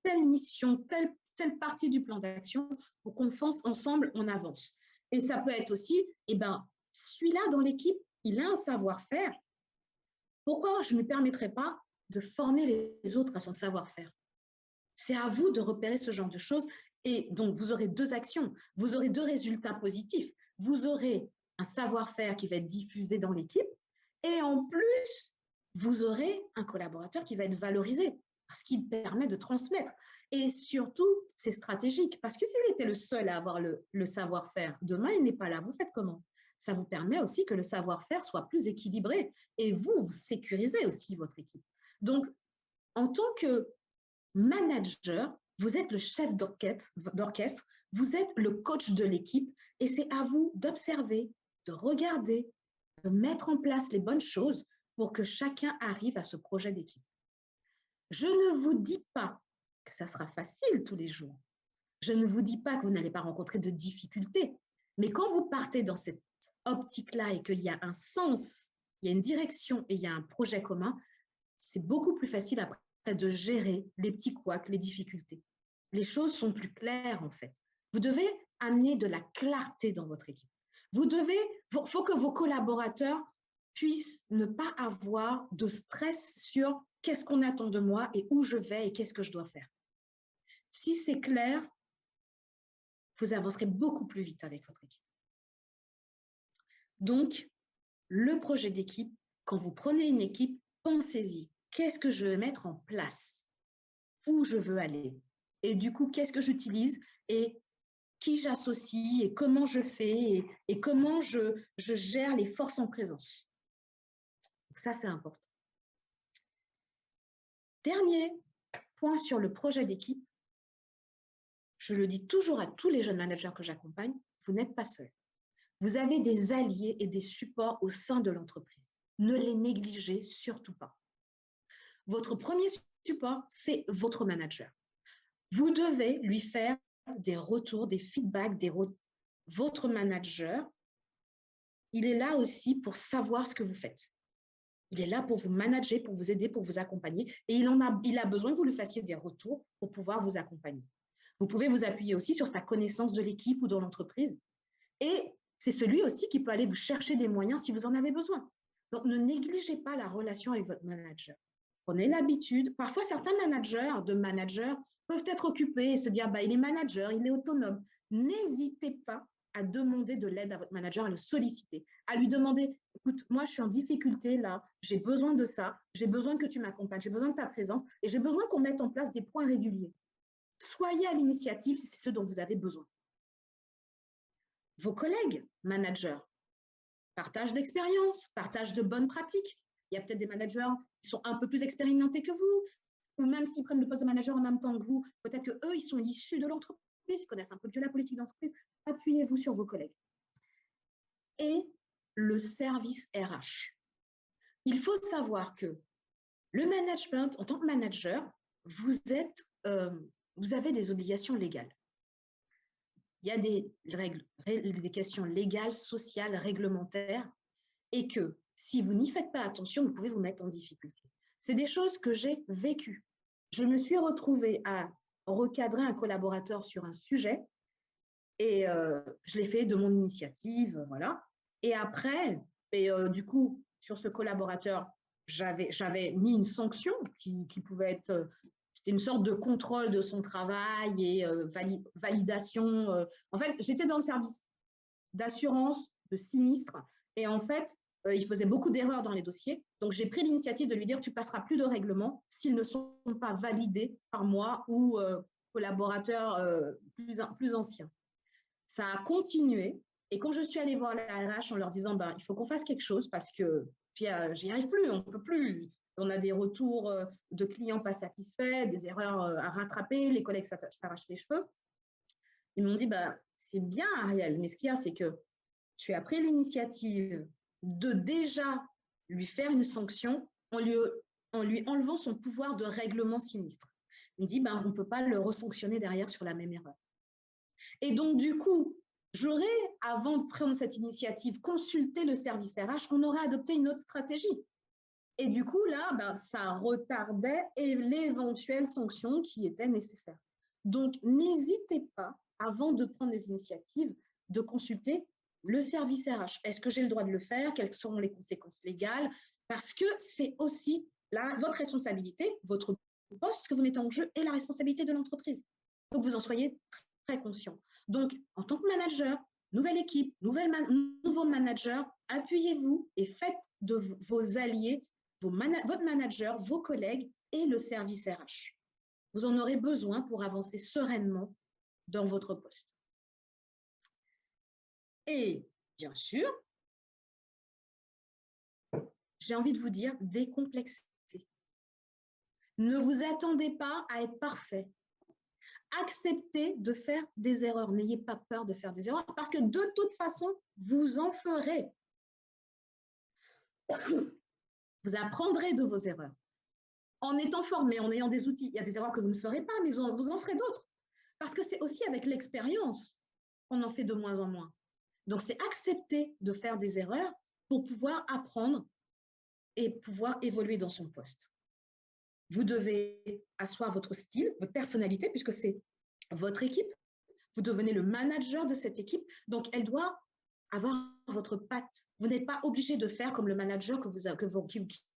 telle mission, telle partie du plan d'action pour qu'on fasse ensemble, on avance. Et ça peut être aussi, celui-là dans l'équipe, il a un savoir-faire. Pourquoi je ne me permettrai pas de former les autres à son savoir-faire? C'est à vous de repérer ce genre de choses. Et donc, vous aurez deux actions. Vous aurez deux résultats positifs. Vous aurez un savoir-faire qui va être diffusé dans l'équipe. Et en plus, vous aurez un collaborateur qui va être valorisé parce qu'il permet de transmettre. Et surtout, c'est stratégique parce que s'il était le seul à avoir le savoir-faire, demain, il n'est pas là. Vous faites comment? Ça vous permet aussi que le savoir-faire soit plus équilibré et vous sécurisez aussi votre équipe. Donc, en tant que manager, vous êtes le chef d'orchestre, vous êtes le coach de l'équipe et c'est à vous d'observer, de regarder, de mettre en place les bonnes choses pour que chacun arrive à ce projet d'équipe. Je ne vous dis pas que ça sera facile tous les jours. Je ne vous dis pas que vous n'allez pas rencontrer de difficultés. Mais quand vous partez dans cette optique-là et qu'il y a un sens, il y a une direction et il y a un projet commun, c'est beaucoup plus facile après de gérer les petits couacs, les difficultés. Les choses sont plus claires en fait. Vous devez amener de la clarté dans votre équipe. Il faut que vos collaborateurs puissent ne pas avoir de stress sur qu'est-ce qu'on attend de moi et où je vais et qu'est-ce que je dois faire. Si c'est clair, vous avancerez beaucoup plus vite avec votre équipe. Donc, le projet d'équipe, quand vous prenez une équipe, pensez-y. Qu'est-ce que je vais mettre en place? Où je veux aller? Et du coup, qu'est-ce que j'utilise? Et qui j'associe? Et comment je fais? Et comment je gère les forces en présence? Donc ça, c'est important. Dernier point sur le projet d'équipe. Je le dis toujours à tous les jeunes managers que j'accompagne, vous n'êtes pas seul. Vous avez des alliés et des supports au sein de l'entreprise. Ne les négligez surtout pas. Votre premier support, c'est votre manager. Vous devez lui faire des retours, des feedbacks. Votre manager, il est là aussi pour savoir ce que vous faites. Il est là pour vous manager, pour vous aider, pour vous accompagner. Et il a besoin que vous lui fassiez des retours pour pouvoir vous accompagner. Vous pouvez vous appuyer aussi sur sa connaissance de l'équipe ou de l'entreprise. Et c'est celui aussi qui peut aller vous chercher des moyens si vous en avez besoin. Donc, ne négligez pas la relation avec votre manager. Prenez l'habitude. Parfois, certains managers peuvent être occupés et se dire il est manager, il est autonome. N'hésitez pas à demander de l'aide à votre manager, à le solliciter, à lui demander « Écoute, moi, je suis en difficulté là, j'ai besoin de ça, j'ai besoin que tu m'accompagnes, j'ai besoin de ta présence et j'ai besoin qu'on mette en place des points réguliers. » Soyez à l'initiative si c'est ce dont vous avez besoin. Vos collègues, managers, partage d'expérience, partage de bonnes pratiques. Il y a peut-être des managers qui sont un peu plus expérimentés que vous, ou même s'ils prennent le poste de manager en même temps que vous, peut-être qu'eux, ils sont issus de l'entreprise, ils connaissent un peu mieux la politique d'entreprise. Appuyez-vous sur vos collègues. Et le service RH. Il faut savoir que le management, en tant que manager, vous avez des obligations légales. Il y a des règles, des questions légales, sociales, réglementaires, et que si vous n'y faites pas attention, vous pouvez vous mettre en difficulté. C'est des choses que j'ai vécues. Je me suis retrouvée à recadrer un collaborateur sur un sujet. Et je l'ai fait de mon initiative, voilà. Et après, du coup, sur ce collaborateur, j'avais mis une sanction qui pouvait être, c'était une sorte de contrôle de son travail et validation. En fait, j'étais dans le service d'assurance, de sinistre, et en fait, il faisait beaucoup d'erreurs dans les dossiers. Donc, j'ai pris l'initiative de lui dire, tu passeras plus de règlements s'ils ne sont pas validés par moi ou collaborateurs plus anciens. Ça a continué. Et quand je suis allée voir la RH en leur disant, ben, il faut qu'on fasse quelque chose parce que j'y arrive plus, on ne peut plus. On a des retours de clients pas satisfaits, des erreurs à rattraper, les collègues s'arrachent les cheveux. Ils m'ont dit, bah, c'est bien Ariel, mais ce qu'il y a, c'est que tu as pris l'initiative de déjà lui faire une sanction en lui enlevant son pouvoir de règlement sinistre. Il me dit, ben, on ne peut pas le resanctionner derrière sur la même erreur. Et donc, du coup, j'aurais, avant de prendre cette initiative, consulté le service RH, on aurait adopté une autre stratégie. Et du coup, là, ben, ça retardait l'éventuelle sanction qui était nécessaire. Donc, n'hésitez pas, avant de prendre des initiatives, de consulter le service RH. Est-ce que j'ai le droit de le faire? Quelles seront les conséquences légales? Parce que c'est aussi votre responsabilité, votre poste que vous mettez en jeu et la responsabilité de l'entreprise. Donc, vous en soyez très conscient. Donc, en tant que manager, nouvelle équipe, nouveau manager, appuyez-vous et faites de vos alliés, votre manager, vos collègues et le service RH. Vous en aurez besoin pour avancer sereinement dans votre poste. Et bien sûr, j'ai envie de vous dire, décomplexez. Ne vous attendez pas à être parfait. Acceptez de faire des erreurs. N'ayez pas peur de faire des erreurs parce que de toute façon, vous en ferez. Vous apprendrez de vos erreurs. En étant formé, en ayant des outils, il y a des erreurs que vous ne ferez pas, mais vous en ferez d'autres. Parce que c'est aussi avec l'expérience qu'on en fait de moins en moins. Donc, c'est accepter de faire des erreurs pour pouvoir apprendre et pouvoir évoluer dans son poste. Vous devez asseoir votre style, votre personnalité, puisque c'est votre équipe. Vous devenez le manager de cette équipe, donc elle doit avoir votre patte. Vous n'êtes pas obligé de faire comme le manager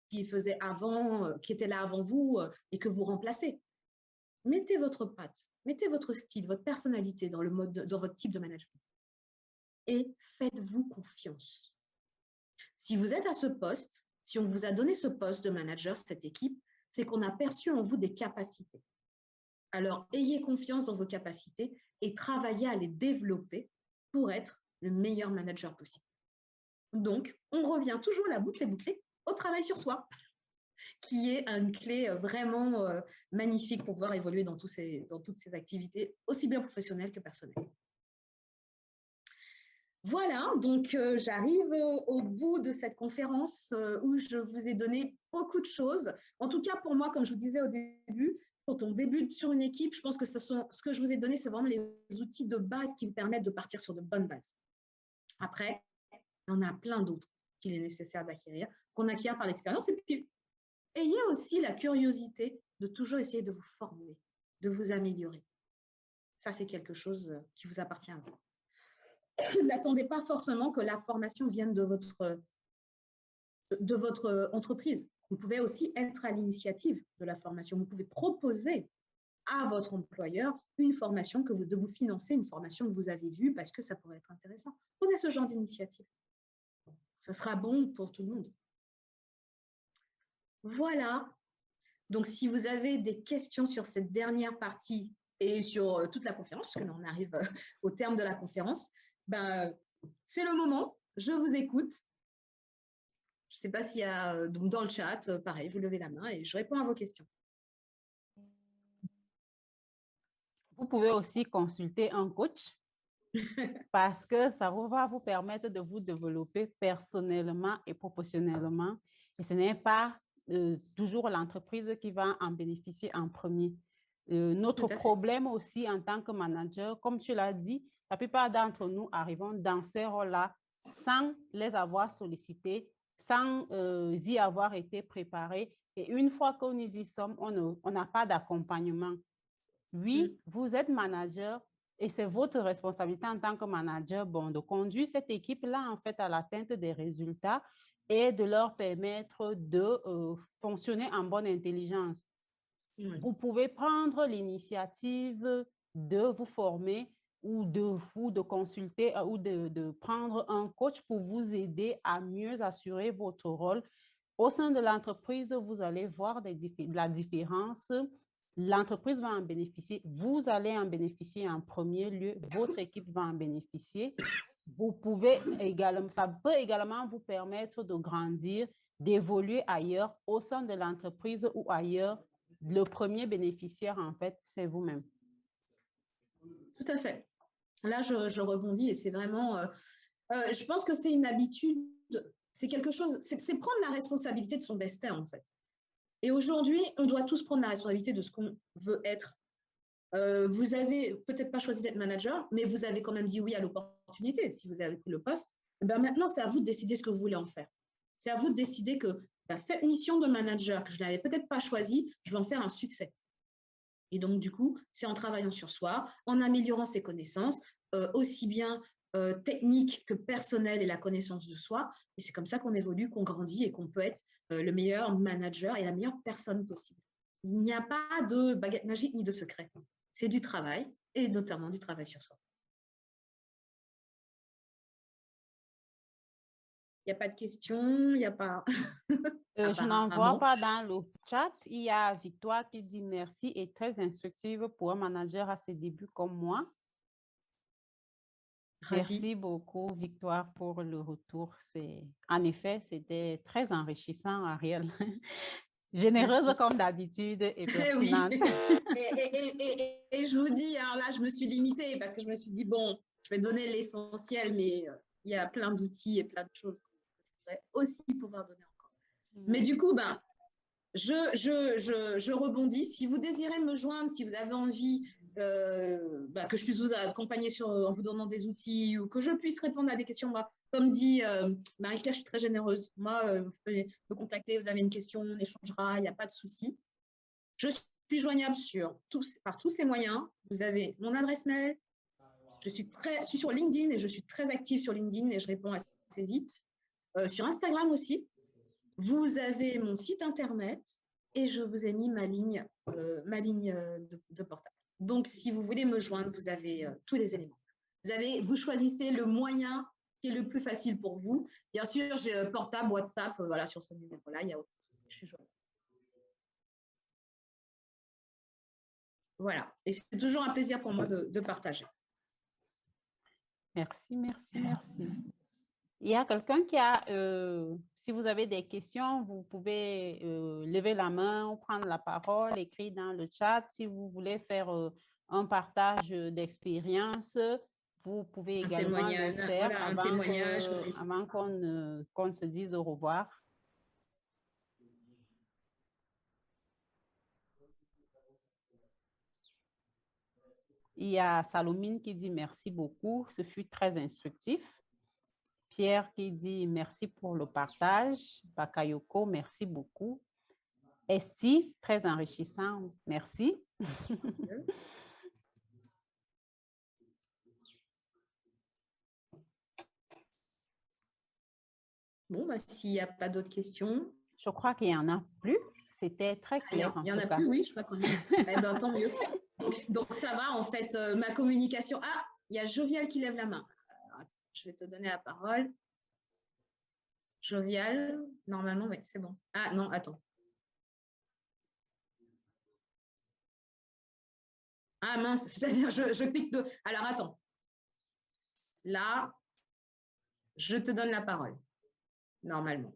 qui faisait avant, qui était là avant vous et que vous remplacez. Mettez votre patte, mettez votre style, votre personnalité dans votre type de management. Et faites-vous confiance. Si vous êtes à ce poste, si on vous a donné ce poste de manager, cette équipe, c'est qu'on a perçu en vous des capacités. Alors, ayez confiance dans vos capacités et travaillez à les développer pour être le meilleur manager possible. Donc, on revient toujours, la boucle est bouclée, au travail sur soi, qui est une clé vraiment magnifique pour pouvoir évoluer dans toutes ces activités, aussi bien professionnelles que personnelles. Voilà, donc j'arrive au bout de cette conférence où je vous ai donné beaucoup de choses. En tout cas, pour moi, comme je vous disais au début, quand on débute sur une équipe, je pense que ce que je vous ai donné, c'est vraiment les outils de base qui vous permettent de partir sur de bonnes bases. Après, il y en a plein d'autres qu'il est nécessaire d'acquérir, qu'on acquiert par l'expérience. Et puis, ayez aussi la curiosité de toujours essayer de vous former, de vous améliorer. Ça, c'est quelque chose qui vous appartient à vous. N'attendez pas forcément que la formation vienne de votre entreprise. Vous pouvez aussi être à l'initiative de la formation. Vous pouvez proposer à votre employeur une formation de vous financer, une formation que vous avez vue parce que ça pourrait être intéressant. Prenez ce genre d'initiative. Ça sera bon pour tout le monde. Voilà. Donc, si vous avez des questions sur cette dernière partie et sur toute la conférence, parce que là, on arrive au terme de la conférence, ben, c'est le moment, je vous écoute. Je ne sais pas s'il y a dans le chat, pareil, vous levez la main et je réponds à vos questions. Vous pouvez aussi consulter un coach parce que ça va vous permettre de vous développer personnellement et professionnellement. Et ce n'est pas toujours l'entreprise qui va en bénéficier en premier. Notre problème aussi en tant que manager, comme tu l'as dit, la plupart d'entre nous arrivons dans ces rôles-là sans les avoir sollicités, sans y avoir été préparés. Et une fois que nous y sommes, on n'a pas d'accompagnement. Oui, vous êtes manager et c'est votre responsabilité en tant que manager, bon, de conduire cette équipe-là, en fait, à l'atteinte des résultats et de leur permettre de fonctionner en bonne intelligence. Vous pouvez prendre l'initiative de vous former ou de consulter ou de prendre un coach pour vous aider à mieux assurer votre rôle. Au sein de l'entreprise, vous allez voir la différence. L'entreprise va en bénéficier. Vous allez en bénéficier en premier lieu. Votre équipe va en bénéficier. Vous pouvez également, ça peut également vous permettre de grandir, d'évoluer ailleurs au sein de l'entreprise ou ailleurs. Le premier bénéficiaire, en fait, c'est vous-même. Tout à fait. Là, je rebondis et c'est vraiment, je pense que c'est une habitude, c'est quelque chose, c'est prendre la responsabilité de son destin, en fait. Et aujourd'hui, on doit tous prendre la responsabilité de ce qu'on veut être. Vous avez peut-être pas choisi d'être manager, mais vous avez quand même dit oui à l'opportunité. Si vous avez pris le poste, ben maintenant, c'est à vous de décider ce que vous voulez en faire. C'est à vous de décider que ben, cette mission de manager que je n'avais peut-être pas choisie, je vais en faire un succès. Et donc, du coup, c'est en travaillant sur soi, en améliorant ses connaissances, aussi bien techniques que personnelles et la connaissance de soi. Et c'est comme ça qu'on évolue, qu'on grandit et qu'on peut être le meilleur manager et la meilleure personne possible. Il n'y a pas de baguette magique ni de secret. C'est du travail et notamment du travail sur soi. Il n'y a pas de questions, il n'y a pas... Je n'en vois pas dans le chat. Il y a Victoire qui dit merci et très instructive pour un manager à ses débuts comme moi. Ravi. Merci beaucoup, Victoire, pour le retour. En effet, c'était très enrichissant, Ariel. Généreuse Merci. comme d'habitude et pertinente. Oui. et je vous dis, alors là, je me suis limitée parce que je me suis dit, bon, je vais donner l'essentiel, mais il y a plein d'outils et plein de choses que je pourrais aussi pouvoir donner encore. Mais du coup, ben, je rebondis. Si vous désirez me joindre, si vous avez envie que je puisse vous accompagner en vous donnant des outils ou que je puisse répondre à des questions, moi, comme dit Marie-Claire, je suis très généreuse. Moi, vous pouvez me contacter, vous avez une question, on échangera, il n'y a pas de souci. Je suis joignable par tous ces moyens. Vous avez mon adresse mail. Je suis sur LinkedIn et je suis très active sur LinkedIn et je réponds assez vite. Sur Instagram aussi. Vous avez mon site internet et je vous ai mis ma ligne de portable. Donc, si vous voulez me joindre, vous avez tous les éléments. Vous choisissez le moyen qui est le plus facile pour vous. Bien sûr, j'ai portable, WhatsApp, voilà, sur ce numéro-là, il n'y a aucun souci, je suis joignable. Voilà, et c'est toujours un plaisir pour moi de partager. Merci, merci, merci. Il y a quelqu'un qui a, si vous avez des questions, vous pouvez lever la main ou prendre la parole, écrire dans le chat. Si vous voulez faire un partage d'expérience, vous pouvez également le faire avant qu'on se dise au revoir. Il y a Salomine qui dit merci beaucoup, ce fut très instructif. Pierre qui dit merci pour le partage. Bakayoko, merci beaucoup. Esti, très enrichissant, merci. Bon, bah, s'il n'y a pas d'autres questions. Je crois qu'il n'y en a plus. C'était très clair. Il n'y en a plus, oui, je crois qu'on est. Eh bien, tant mieux. Donc, ça va, en fait, ma communication. Ah, il y a Jovial qui lève la main. Alors, je vais te donner la parole. Jovial, normalement, oui, c'est bon. Ah, non, attends. Ah, mince, c'est-à-dire, je clique de... Alors, attends. Là, je te donne la parole, normalement.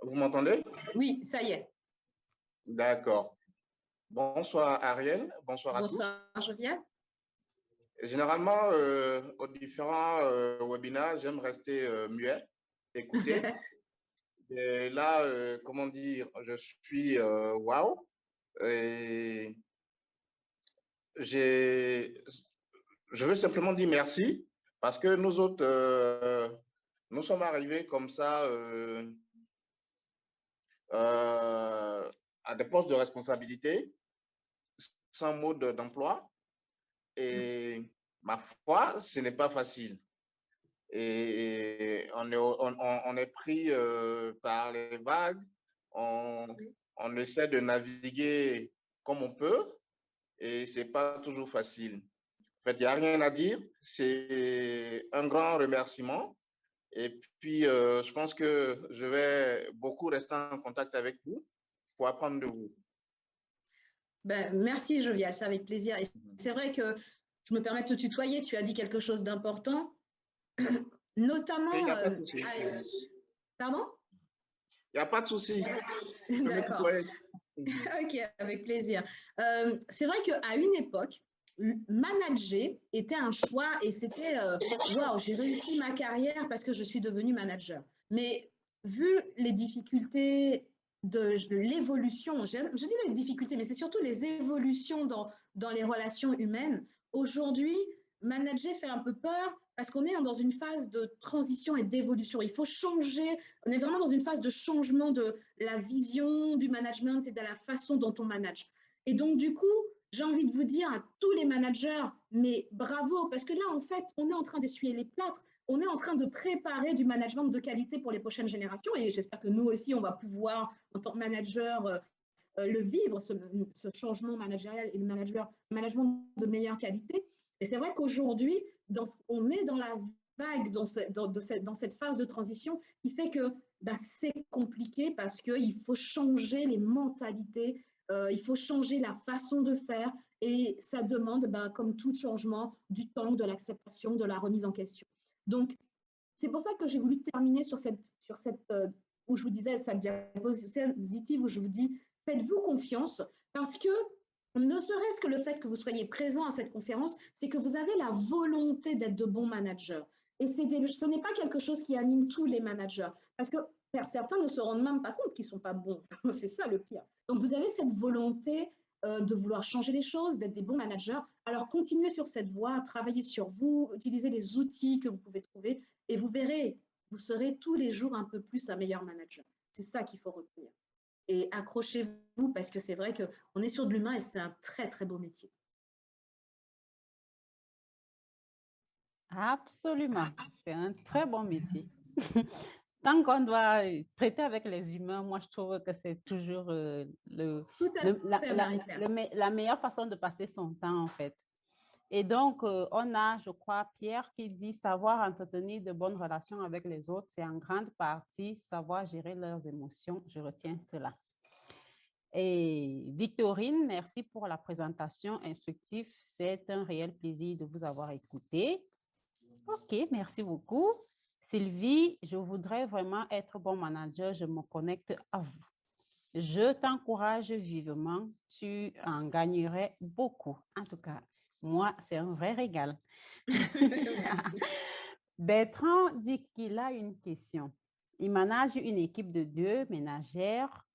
Vous m'entendez? Oui, ça y est. D'accord. Bonsoir Ariel, bonsoir à tous. Bonsoir Jovial. Généralement, aux différents webinaires, j'aime rester muet, écouter. Et là, comment dire, je suis waouh. Et je veux simplement dire merci parce que nous autres, nous sommes arrivés comme ça à des postes de responsabilité sans mode d'emploi. Et ma foi, ce n'est pas facile. Et on est pris par les vagues. On essaie de naviguer comme on peut et ce n'est pas toujours facile. En fait, il n'y a rien à dire. C'est un grand remerciement. Et puis, je pense que je vais beaucoup rester en contact avec vous pour apprendre de vous. Ben, merci, Jovial, c'est avec plaisir. Et c'est vrai que je me permets de te tutoyer, tu as dit quelque chose d'important, notamment… Il n'y a pas de souci. Pardon? Il n'y a pas de souci. D'accord. Ok, avec plaisir. C'est vrai qu'à une époque, manager était un choix et c'était waouh, j'ai réussi ma carrière parce que je suis devenue manager. Mais vu les difficultés de l'évolution, je dis les difficultés, mais c'est surtout les évolutions dans les relations humaines. Aujourd'hui, manager fait un peu peur parce qu'on est dans une phase de transition et d'évolution. Il faut changer, on est vraiment dans une phase de changement de la vision du management et de la façon dont on manage. Et donc, du coup, j'ai envie de vous dire à tous les managers, mais bravo, parce que là, en fait, on est en train d'essuyer les plâtres, on est en train de préparer du management de qualité pour les prochaines générations et j'espère que nous aussi, on va pouvoir, en tant que manager, le vivre, ce changement managérial et le management de meilleure qualité. Et c'est vrai qu'aujourd'hui, on est dans la vague, dans cette phase de transition qui fait que c'est compliqué parce qu'il faut changer les mentalités, il faut changer la façon de faire et ça demande, comme tout changement, du temps, de l'acceptation, de la remise en question. Donc, c'est pour ça que j'ai voulu terminer sur cette où je vous disais, cette diapositive où je vous dis, faites-vous confiance parce que ne serait-ce que le fait que vous soyez présent à cette conférence, c'est que vous avez la volonté d'être de bons managers. Et ce n'est pas quelque chose qui anime tous les managers parce que certains ne se rendent même pas compte qu'ils ne sont pas bons. C'est ça le pire. Donc, vous avez cette volonté de vouloir changer les choses, d'être des bons managers. Alors, continuez sur cette voie, travaillez sur vous, utilisez les outils que vous pouvez trouver et vous verrez, vous serez tous les jours un peu plus un meilleur manager. C'est ça qu'il faut retenir. Et accrochez-vous parce que c'est vrai qu'on est sur de l'humain et c'est un très, très beau métier. Absolument. C'est un très bon métier. Tant qu'on doit traiter avec les humains, moi, je trouve que c'est toujours la meilleure façon de passer son temps, en fait. Et donc, on a, je crois, Pierre qui dit savoir entretenir de bonnes relations avec les autres, c'est en grande partie savoir gérer leurs émotions. Je retiens cela. Et Victorine, merci pour la présentation instructive. C'est un réel plaisir de vous avoir écouté. OK, merci beaucoup. Sylvie, je voudrais vraiment être bon manager, je me connecte à vous. Je t'encourage vivement, tu en gagnerais beaucoup. En tout cas, moi, c'est un vrai régal. Bertrand dit qu'il a une question. Il manage une équipe de 2 ménagères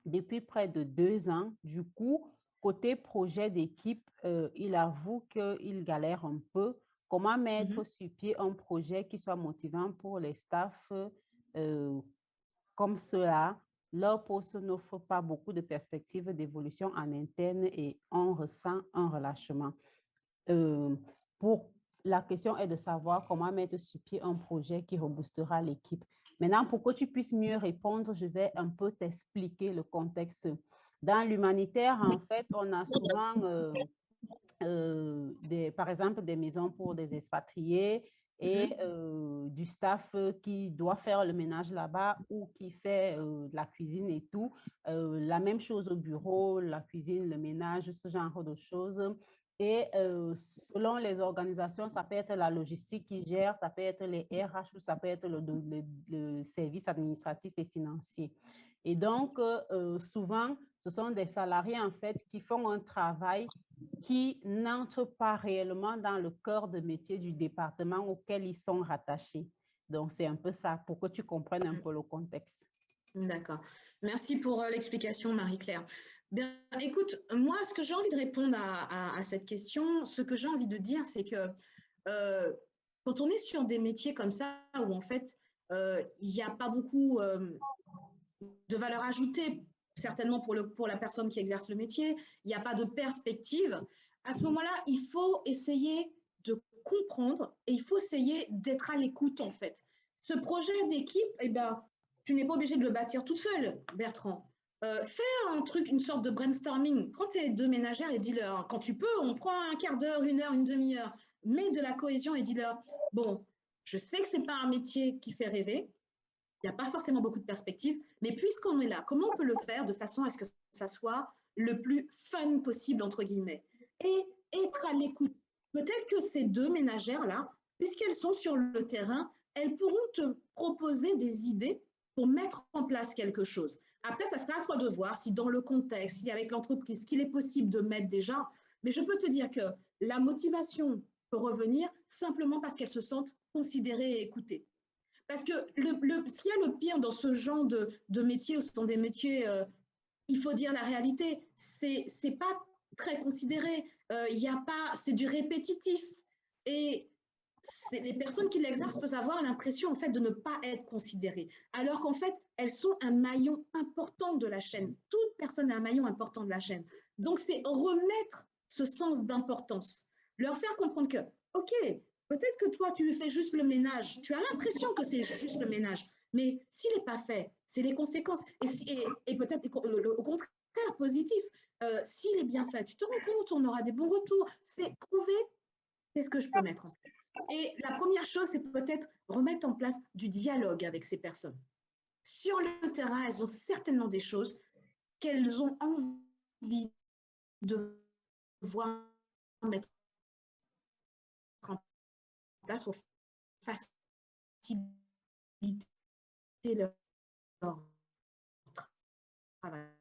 depuis près de 2 ans. Du coup, côté projet d'équipe, il avoue qu'il galère un peu. Comment mettre sur pied un projet qui soit motivant pour les staffs comme cela? Leur poste n'offre pas beaucoup de perspectives d'évolution en interne et on ressent un relâchement. La question est de savoir comment mettre sur pied un projet qui reboostera l'équipe. Maintenant, pour que tu puisses mieux répondre, je vais un peu t'expliquer le contexte. Dans l'humanitaire, en fait, on a souvent, par exemple, des maisons pour des expatriés et du staff qui doit faire le ménage là-bas ou qui fait la cuisine et tout. La même chose au bureau, la cuisine, le ménage, ce genre de choses. Et selon les organisations, ça peut être la logistique qui gère, ça peut être les RH ou ça peut être le service administratif et financier. Et donc, souvent, ce sont des salariés, en fait, qui font un travail qui n'entrent pas réellement dans le cœur de métier du département auquel ils sont rattachés. Donc, c'est un peu ça, pour que tu comprennes un peu le contexte. D'accord. Merci pour l'explication, Marie-Claire. Bien, écoute, moi, ce que j'ai envie de répondre à cette question, ce que j'ai envie de dire, c'est que quand on est sur des métiers comme ça, où en fait, il n'y a pas beaucoup de valeur ajoutée certainement pour la personne qui exerce le métier, il n'y a pas de perspective. À ce moment-là, il faut essayer de comprendre et il faut essayer d'être à l'écoute, en fait. Ce projet d'équipe, eh ben, tu n'es pas obligé de le bâtir toute seule, Bertrand. Fais un truc, une sorte de brainstorming. Quand tu es deux ménagères et dis-leur, quand tu peux, on prend un quart d'heure, une heure, une demi-heure, mets de la cohésion et dis-leur, bon, je sais que ce n'est pas un métier qui fait rêver, il n'y a pas forcément beaucoup de perspectives, mais puisqu'on est là, comment on peut le faire de façon à ce que ça soit le plus fun possible, entre guillemets, et être à l'écoute. Peut-être que ces deux ménagères-là, puisqu'elles sont sur le terrain, elles pourront te proposer des idées pour mettre en place quelque chose. Après, ça sera à toi de voir si dans le contexte, si avec l'entreprise, qu'il est possible de mettre déjà, mais je peux te dire que la motivation peut revenir simplement parce qu'elles se sentent considérées et écoutées. Parce que ce qu'il y a le pire dans ce genre de métiers, ce sont des métiers, il faut dire la réalité, c'est pas très considéré, y a pas, c'est du répétitif. Et les personnes qui l'exercent peuvent avoir l'impression en fait de ne pas être considérées, alors qu'en fait, elles sont un maillon important de la chaîne. Toute personne est un maillon important de la chaîne. Donc, c'est remettre ce sens d'importance, leur faire comprendre que, OK, peut-être que toi, tu fais juste le ménage. Tu as l'impression que c'est juste le ménage. Mais s'il n'est pas fait, c'est les conséquences. Et peut-être au contraire positif. S'il est bien fait, tu te rends compte, on aura des bons retours. C'est trouver qu'est-ce que je peux mettre en place. Et la première chose, c'est peut-être remettre en place du dialogue avec ces personnes. Sur le terrain, elles ont certainement des choses qu'elles ont envie de voir mettre en place pour faciliter leur travail.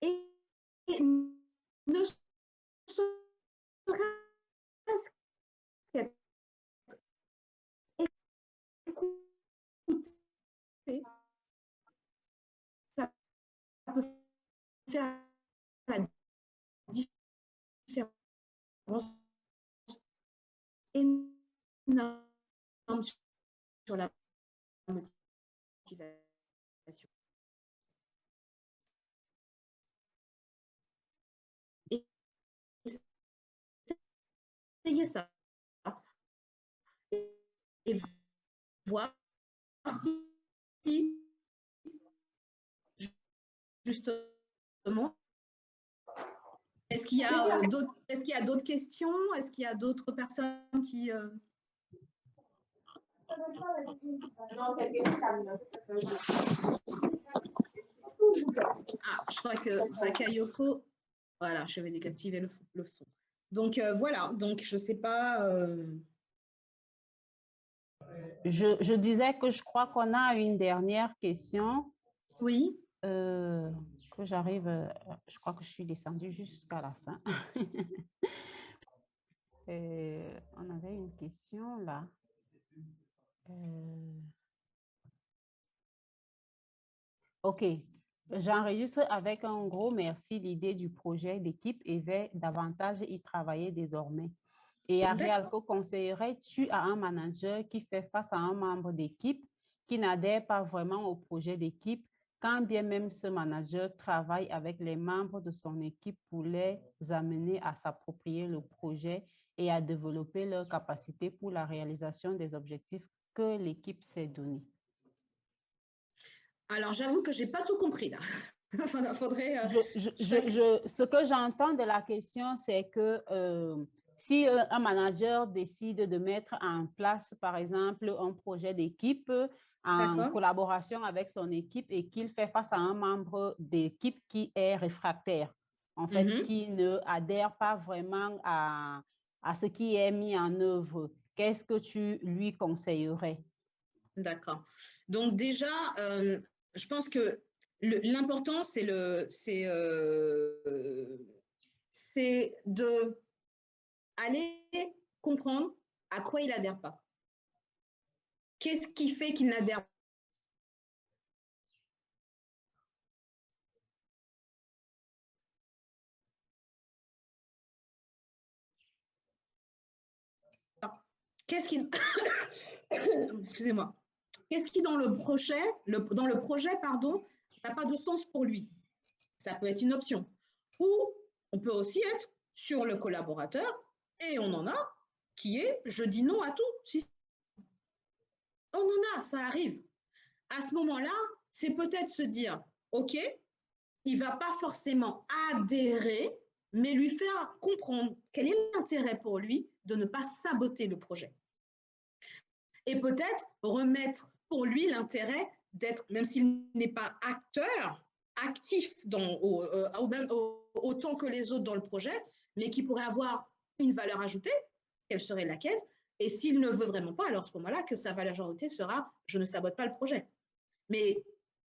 Et ne serait-ce qu'être écouté, ça peut faire la différence énorme sur la motivation. Et essayez ça et voir si justement, est-ce qu'il y a d'autres questions? Est-ce qu'il y a d'autres personnes qui... Ah, je crois que Bakayoko, voilà, je vais désactiver le son. Donc, voilà, donc je ne sais pas... Je disais que je crois qu'on a une dernière question. Oui. Que j'arrive, je crois que je suis descendue jusqu'à la fin. On avait une question là. OK. J'enregistre avec un gros merci l'idée du projet d'équipe et vais davantage y travailler désormais. Et Ariel, que conseillerais-tu à un manager qui fait face à un membre d'équipe qui n'adhère pas vraiment au projet d'équipe, quand bien même ce manager travaille avec les membres de son équipe pour les amener à s'approprier le projet et à développer leurs capacités pour la réalisation des objectifs que l'équipe s'est donnés? Alors, j'avoue que je n'ai pas tout compris là. Faudrait, ce que j'entends de la question, c'est que si un manager décide de mettre en place, par exemple, un projet d'équipe en collaboration avec son équipe et qu'il fait face à un membre d'équipe qui est réfractaire, en fait, qui ne adhère pas vraiment à ce qui est mis en œuvre, qu'est-ce que tu lui conseillerais? D'accord. Donc déjà, je pense que l'important, c'est de aller comprendre à quoi il n'adhère pas. Qu'est-ce qui fait qu'il n'adhère pas? Qu'est-ce qui... Excusez-moi. qu'est-ce qui dans le projet, pardon, n'a pas de sens pour lui. Ça peut être une option. Ou on peut aussi être sur le collaborateur, et on en a, qui est « je dis non à tout ». On en a, ça arrive. À ce moment-là, c'est peut-être se dire « ok, il ne va pas forcément adhérer, mais lui faire comprendre quel est l'intérêt pour lui de ne pas saboter le projet. » Et peut-être remettre pour lui l'intérêt d'être, même s'il n'est pas acteur, actif autant que les autres dans le projet, mais qui pourrait avoir une valeur ajoutée, quelle serait laquelle? Et s'il ne veut vraiment pas, alors à ce moment-là, que sa valeur ajoutée sera « je ne sabote pas le projet ». Mais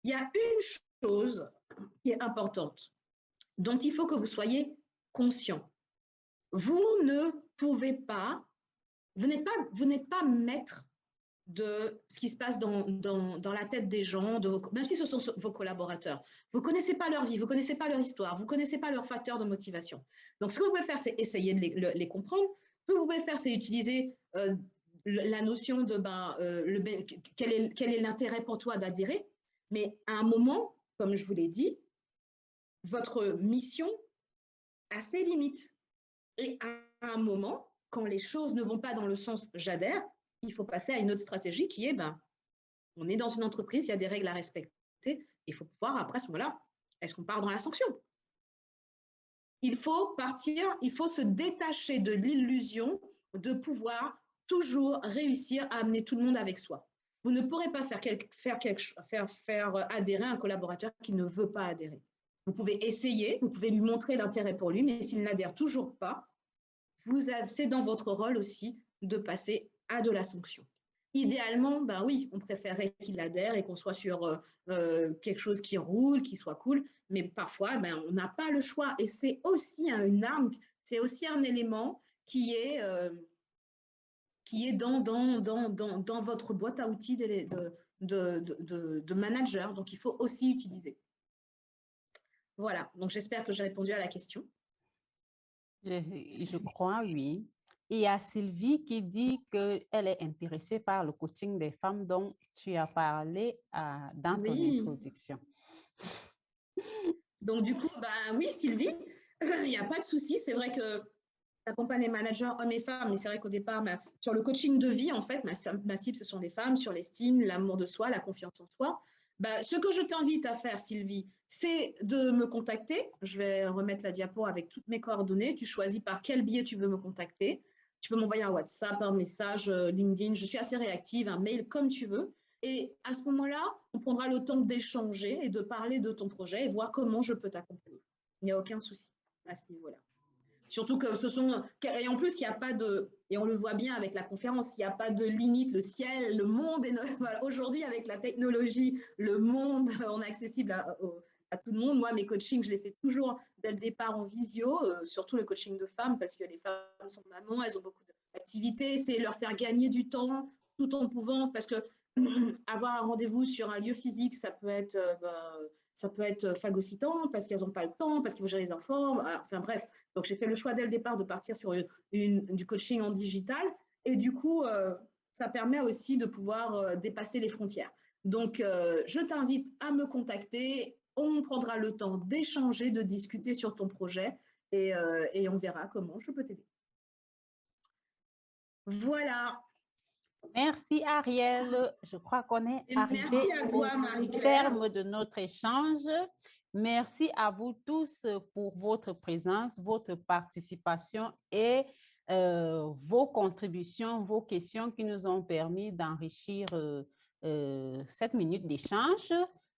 il y a une chose qui est importante, dont il faut que vous soyez conscient. Vous ne pouvez pas, vous n'êtes pas maître de ce qui se passe dans la tête des gens, même si ce sont vos collaborateurs. Vous ne connaissez pas leur vie, vous ne connaissez pas leur histoire, vous ne connaissez pas leurs facteurs de motivation. Donc, ce que vous pouvez faire, c'est essayer de les comprendre. Ce que vous pouvez faire, c'est utiliser la notion de quel est l'intérêt pour toi d'adhérer. Mais à un moment, comme je vous l'ai dit, votre mission a ses limites. Et à un moment, quand les choses ne vont pas dans le sens « j'adhère », il faut passer à une autre stratégie qui est on est dans une entreprise, il y a des règles à respecter. Il faut pouvoir, après, à ce moment-là, est-ce qu'on part dans la sanction? Il faut se détacher de l'illusion de pouvoir toujours réussir à amener tout le monde avec soi. Vous ne pourrez pas faire adhérer un collaborateur qui ne veut pas adhérer. Vous pouvez essayer, vous pouvez lui montrer l'intérêt pour lui, mais s'il n'adhère toujours pas, c'est dans votre rôle aussi de passer à de la sanction. Idéalement, oui, on préférerait qu'il adhère et qu'on soit sur quelque chose qui roule, qui soit cool, mais parfois, on n'a pas le choix. Et c'est aussi une arme, c'est aussi un élément qui est dans votre boîte à outils de manager, donc il faut aussi utiliser. Voilà, donc j'espère que j'ai répondu à la question. Je crois, oui. Et il y a Sylvie qui dit qu'elle est intéressée par le coaching des femmes dont tu as parlé dans ton introduction. Donc, du coup, oui, Sylvie, il n'y a pas de souci. C'est vrai que j'accompagne les managers hommes et femmes, mais c'est vrai qu'au départ, sur le coaching de vie, en fait, ma cible, ce sont des femmes, sur l'estime, l'amour de soi, la confiance en soi. Ce que je t'invite à faire, Sylvie, c'est de me contacter. Je vais remettre la diapo avec toutes mes coordonnées. Tu choisis par quel biais tu veux me contacter. Tu peux m'envoyer un WhatsApp, un message, LinkedIn. Je suis assez réactive, un mail, comme tu veux. Et à ce moment-là, on prendra le temps d'échanger et de parler de ton projet et voir comment je peux t'accompagner. Il n'y a aucun souci à ce niveau-là. Surtout que et en plus, il n'y a pas et on le voit bien avec la conférence, il n'y a pas de limite, le ciel, le monde. Aujourd'hui, avec la technologie, le monde, on est accessible à tout le monde. Moi, mes coachings, je les fais toujours dès le départ en visio, surtout le coaching de femmes, parce que les femmes sont mamans, elles ont beaucoup d'activités, c'est leur faire gagner du temps tout en pouvant, parce que avoir un rendez-vous sur un lieu physique, ça peut être phagocytant parce qu'elles n'ont pas le temps, parce qu'il faut gérer les enfants, enfin bref. Donc, j'ai fait le choix dès le départ de partir sur du coaching en digital et du coup, ça permet aussi de pouvoir dépasser les frontières. Donc, je t'invite à me contacter. On prendra le temps d'échanger, de discuter sur ton projet et on verra comment je peux t'aider. Voilà. Merci Ariel. Je crois qu'on est arrivé au terme de notre échange. Merci à vous tous pour votre présence, votre participation et vos contributions, vos questions qui nous ont permis d'enrichir cette minute d'échange.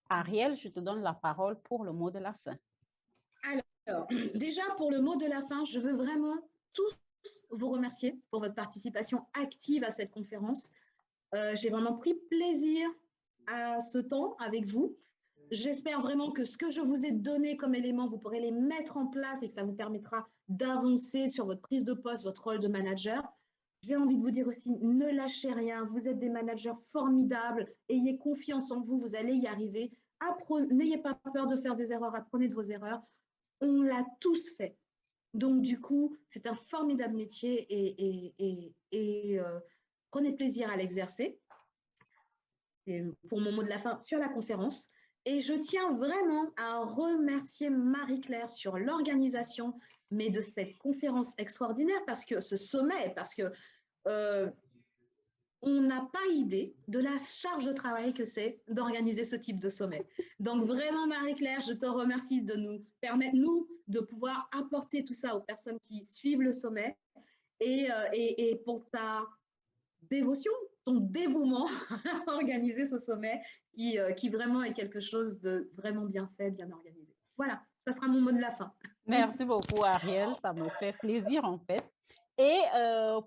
Ariel, je te donne la parole pour le mot de la fin. Alors, déjà pour le mot de la fin, je veux vraiment tous vous remercier pour votre participation active à cette conférence. J'ai vraiment pris plaisir à ce temps avec vous. J'espère vraiment que ce que je vous ai donné comme éléments, vous pourrez les mettre en place et que ça vous permettra d'avancer sur votre prise de poste, votre rôle de manager. J'ai envie de vous dire aussi, ne lâchez rien. Vous êtes des managers formidables. Ayez confiance en vous, vous allez y arriver. N'ayez pas peur de faire des erreurs, apprenez de vos erreurs. On l'a tous fait. Donc, du coup, c'est un formidable métier et prenez plaisir à l'exercer. pour mon mot de la fin sur la conférence. Et je tiens vraiment à remercier Marie-Claire sur l'organisation, mais de cette conférence extraordinaire, parce que ce sommet, parce que on n'a pas idée de la charge de travail que c'est d'organiser ce type de sommet. Donc vraiment, Marie-Claire, je te remercie de nous permettre, nous, de pouvoir apporter tout ça aux personnes qui suivent le sommet et pour ta dévotion, ton dévouement à organiser ce sommet qui vraiment est quelque chose de vraiment bien fait, bien organisé. Voilà, ça sera mon mot de la fin. Merci beaucoup, Ariel. Ça me fait plaisir, en fait. Et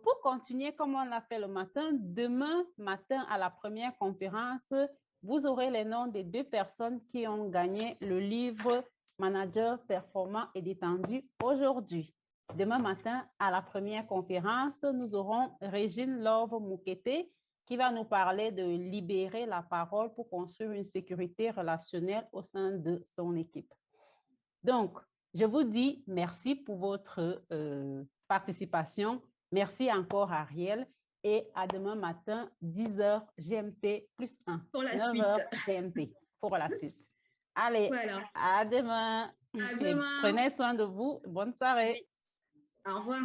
pour continuer, comme on l'a fait le matin, demain matin à la première conférence, vous aurez les noms des 2 personnes qui ont gagné le livre Manager performant et détendu aujourd'hui. Demain matin, à la première conférence, nous aurons Régine Love Moukete qui va nous parler de libérer la parole pour construire une sécurité relationnelle au sein de son équipe. Donc, je vous dis merci pour votre participation. Merci encore, Ariel. Et à demain matin, 10h GMT plus 1. Pour la 9h suite. GMT pour la suite. Allez, voilà. À demain. À demain. Prenez soin de vous. Bonne soirée. Au revoir.